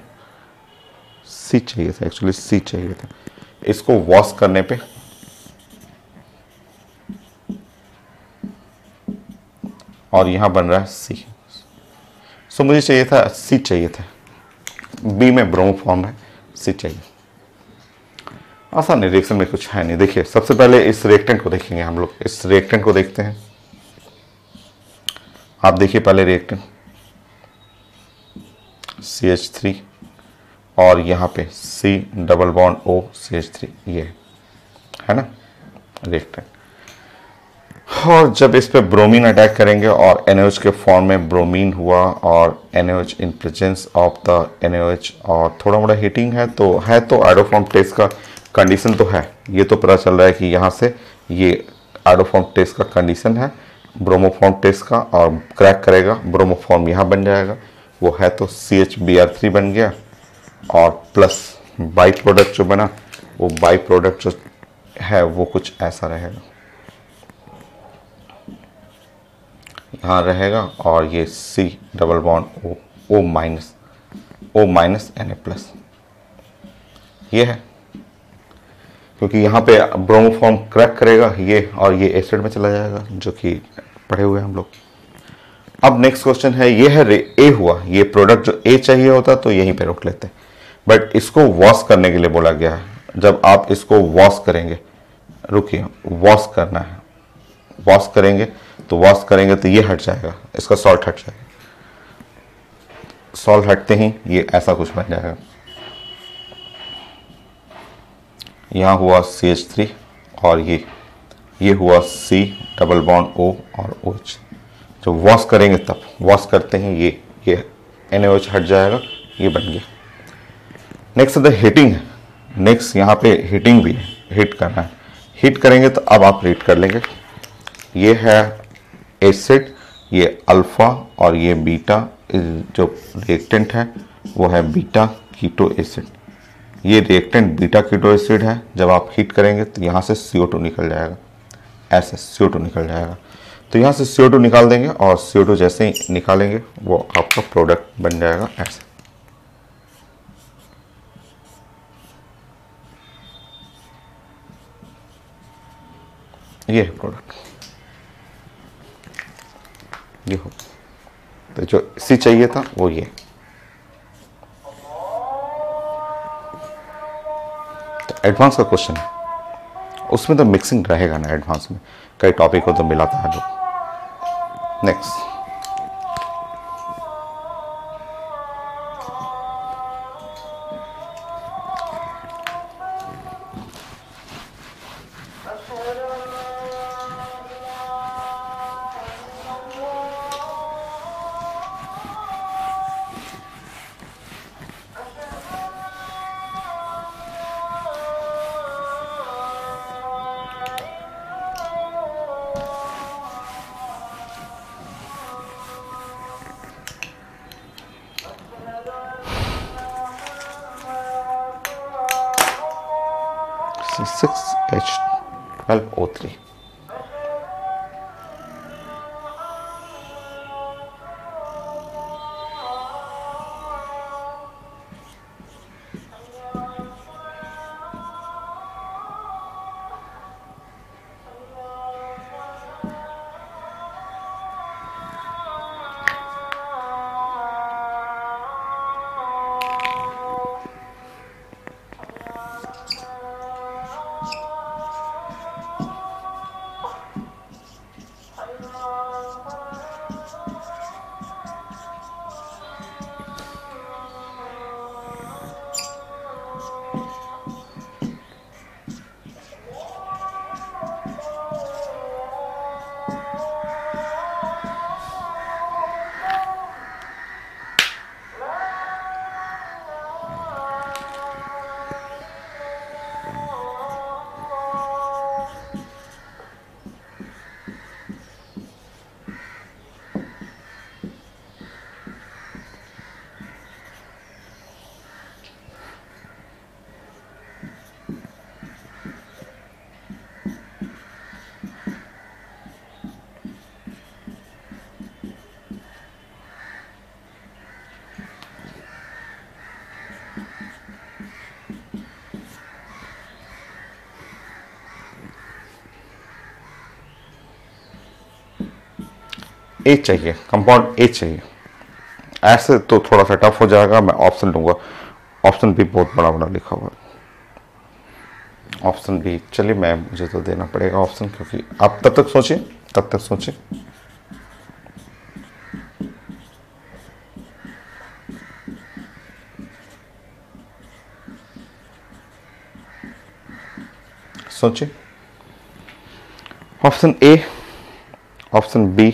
S1: C चाहिए था, एक्चुअली C चाहिए था। इसको वॉश करने पे और यहाँ बन रहा है C। सो मुझे चाहिए था C चाहिए था, B में ब्रोमो फॉर्म है, C चाहिए। आसान है, रिएक्शन में कुछ है नहीं। देखिए सबसे पहले इस रिएक्टेंट को देखेंगे हम लोग, इस रिएक्टेंट को देखते हैं। आप देखिए पहले रिएक्टेंट CH3, और यहाँ पे C double bond O CH3, ये है ना रिएक्टेंट। और जब इस पे ब्रोमीन अटैक करेंगे और NaOH के फॉर्म में ब्रोमीन हुआ, और NaOH in presence of the NaOH, और थोड़ा मोड़ा हीटिंग है, तो आयोडोफॉर्म टेस्ट का कंडीशन तो है। ये तो पता चल रहा है कि यहाँ से ये आयोडोफॉर्म टेस्ट का कंडीशन है, ब्रोमोफॉर्म टेस्ट का, और क्रैक करेगा, ब्रोमोफॉर्म यहाँ बन जाएगा, वो है तो CHBr3 बन गया, और प्लस बाई प्रोडक्ट जो बना, वो बाई प्रोडक्ट जो है वो कुछ ऐसा रहेगा, यहाँ रहेगा, और ये C double bond O minus Na+, ये है, क्योंकि यहाँ पे ब्रोमोफॉर्म क्रैक करेगा ये, और ये एसिड में चला जाएगा, जो कि पढ़े हुए हम लोग। अब नेक्स्ट क्वेश्चन है, ये है A हुआ, ये प्रोडक्ट जो A चाहिए होता तो यहीं पे रोक लेते, बट इसको वॉश करने के लिए बोला गया है। जब आप इसको वॉश करेंगे, रुकिए, वॉश करना है, वॉश करेंगे तो ये हट जाएगा, इसका सॉल्ट हट जाएगा, सॉल्ट हटते ही ये ऐसा कुछ बन जाएगा। यहाँ हुआ CH3, और ये ये हुआ C डबल बॉन्ड O और OH। जब वॉश करेंगे तब वॉश करते हैं ये NaOH हट जाएगा, ये बन गया। नेक्स्ट द हीटिंग है। नेक्स्ट यहाँ पे हीटिंग भी है, हीट करना है। हीट करेंगे तो अब आप रीड कर लेंगे। ये है एसिड, ये अल्फा और ये बीटा, जो रिएक्टेंट है वो है बीटा कीटो एसिड। ये रिएक्टेंट बीटा कीटो एसिड है। जब आप हीट करेंगे तो यहाँ से CO2 निकल जाएगा, ऐसे CO2 निकल जाएगा। तो यहाँ से CO2 निकाल देंगे और CO2 जैसे ही निकालेंगे वो आपका प्रोडक्ट बन जाएगा ऐसे। ये है प्रोडक्ट, ये हो। तो जो सी चाहिए था वो ये। तो एडवांस का क्वेश्चन है, उसमें तो मिक्सिंग रहेगा ना, एडवांस में कई टॉपिक को तो मिलाता है लोग। Next C6H12O3। ए चाहिए, कंपाउंड ए चाहिए। ऐसे तो थोड़ा सा टफ हो जाएगा, मैं ऑप्शन लूंगा। ऑप्शन भी बहुत बड़ा बड़ा लिखा हुआ है, ऑप्शन भी चलिए, मुझे तो देना पड़ेगा ऑप्शन, क्योंकि आप तब तक सोचिए, तब तक सोचिए। सोचिए, option A, option B,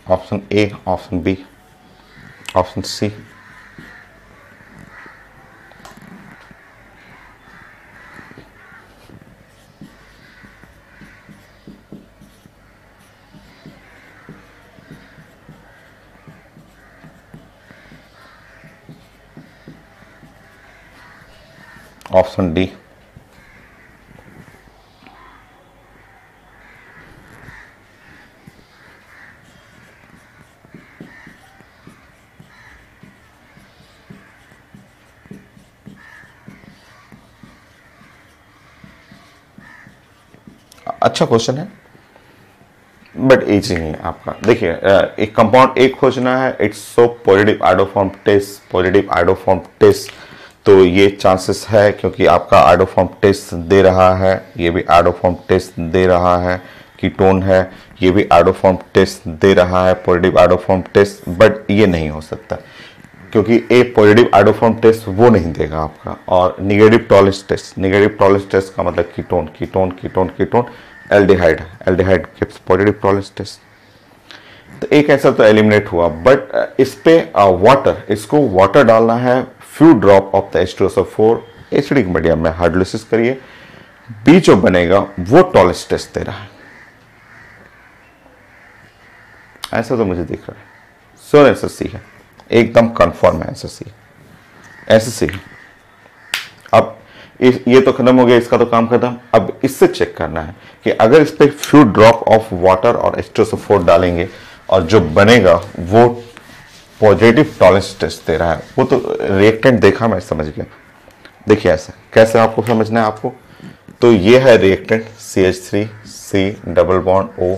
S1: option A, option B, option C, option D. अच्छा क्वेश्चन है, बट इजी नहीं है आपका। देखिए, एक कंपाउंड एक खोजना है, it's so positive iodoform test, positive iodoform test. तो ये चांसेस है, क्योंकि आपका आइडोफॉर्म टेस्ट दे रहा है, ये भी आइडोफॉर्म टेस्ट दे रहा है, कीटोन है, ये भी आइडोफॉर्म टेस्ट दे रहा है, पॉजिटिव आइडोफॉर्म टेस्ट, बट ये नहीं हो सकता क्योंकि ए पॉजिटिव आइडोफॉर्म टेस्ट वो नहीं देगा आपका। और निगेटिव टॉलेंस टेस्ट का मतलब ketone ketone ketone ketone, aldehyde gives positive Tollens test. तो एक ऐसा तो एलिमिनेट हुआ, बट इस पे इसको वाटर डालना है, few drop of the H2SO4 acidic medium में हाइड्रोलिसिस करिए, बी जो बनेगा वो टॉलेंस टेस्ट दे रहा है। ऐसा तो मुझे दिख रहा है, श्योर SSC है, एकदम कंफर्म है SSC है। अब ये तो खत्म हो गया, इसका तो काम खत्म। अब इससे चेक करना है कि अगर इस पे फ्यू ड्रॉप ऑफ वाटर और H2SO4 डालेंगे और जो बनेगा वो पॉजिटिव टॉलेंस टेस्ट दे रहा है, वो तो रिएक्टेंट देखा मैं समझ गया। देखिए ऐसा कैसे आपको समझना है आपको, तो ये है reactant CH3 double bond O,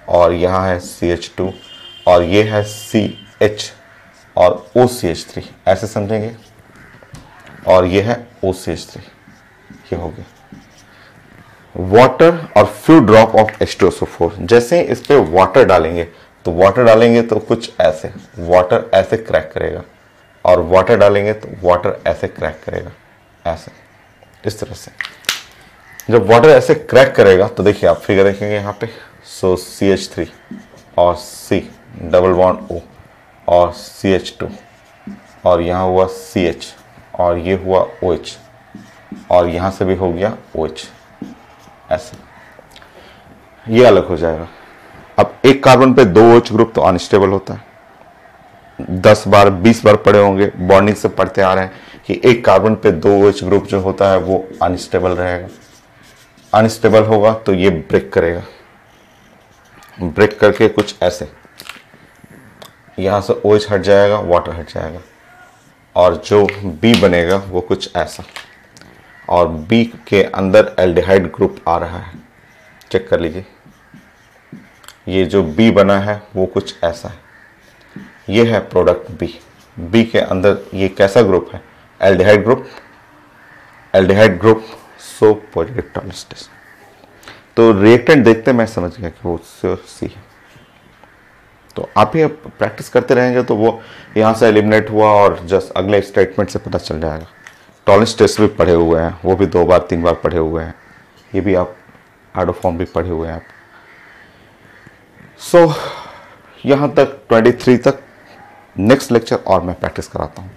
S1: और यहाँ है CH2, और ये है CH और OCH3, ऐसे समझेंगे, और ये है OCH3, ये हो गया वाटर और फ्यू ड्रॉप ऑफ H2SO4। जैसे इस पे वाटर डालेंगे तो कुछ ऐसे वाटर ऐसे क्रैक करेगा, और वाटर डालेंगे तो वाटर ऐसे क्रैक करेगा, ऐसे इस तरह से। जब वाटर ऐसे क्रैक करेगा तो देखिए आप फिगर देखेंगे यहाँ पे, सो CH3 और C डबल बॉन्ड O और CH2, और यहाँ हुआ CH और ये हुआ OH, और यहाँ से भी हो गया OH, ऐसे ये अलग हो जाएगा। अब एक कार्बन पे 2 OH ग्रुप तो अनस्टेबल होता है, 10 बार 20 बार पढ़े होंगे, बॉन्डिंग से पढ़ते आ रहे हैं कि एक कार्बन पे 2 OH ग्रुप जो होता है वो अनस्टेबल रहेगा। अनस्टेबल होगा तो ये ब्रेक करेगा, ब्रेक करके कुछ ऐसे यहाँ से OH हट जाएगा, वाटर हट जाएगा, और जो B बनेगा वो कुछ ऐसा, और B के अंदर एल्डिहाइड ग्रुप आ रहा है, चेक कर लीजिए। ये जो B बना है वो कुछ ऐसा है, ये है प्रोडक्ट B के अंदर ये कैसा ग्रुप है, aldehyde group, so positive Tollens test. तो रिएक्टेंट देखते मैं समझ गया कि वो C है। तो आप ही प्रैक्टिस करते रहेंगे तो वो यहाँ से एलिमिनेट हुआ, और जस्ट अगले स्टेटमेंट से पता चल जाएगा। टॉलेंस टेस्ट भी पढ़े हुए हैं, वो भी 2 बार 3 बार पढ़े हुए हैं, ये भी आप आइडोफॉर्म भी पढ़े हुए हैं आप। सो यहाँ तक 23 तक नेक्स्ट लेक्चर और मैं प्रैक्टिस कराता हूँ।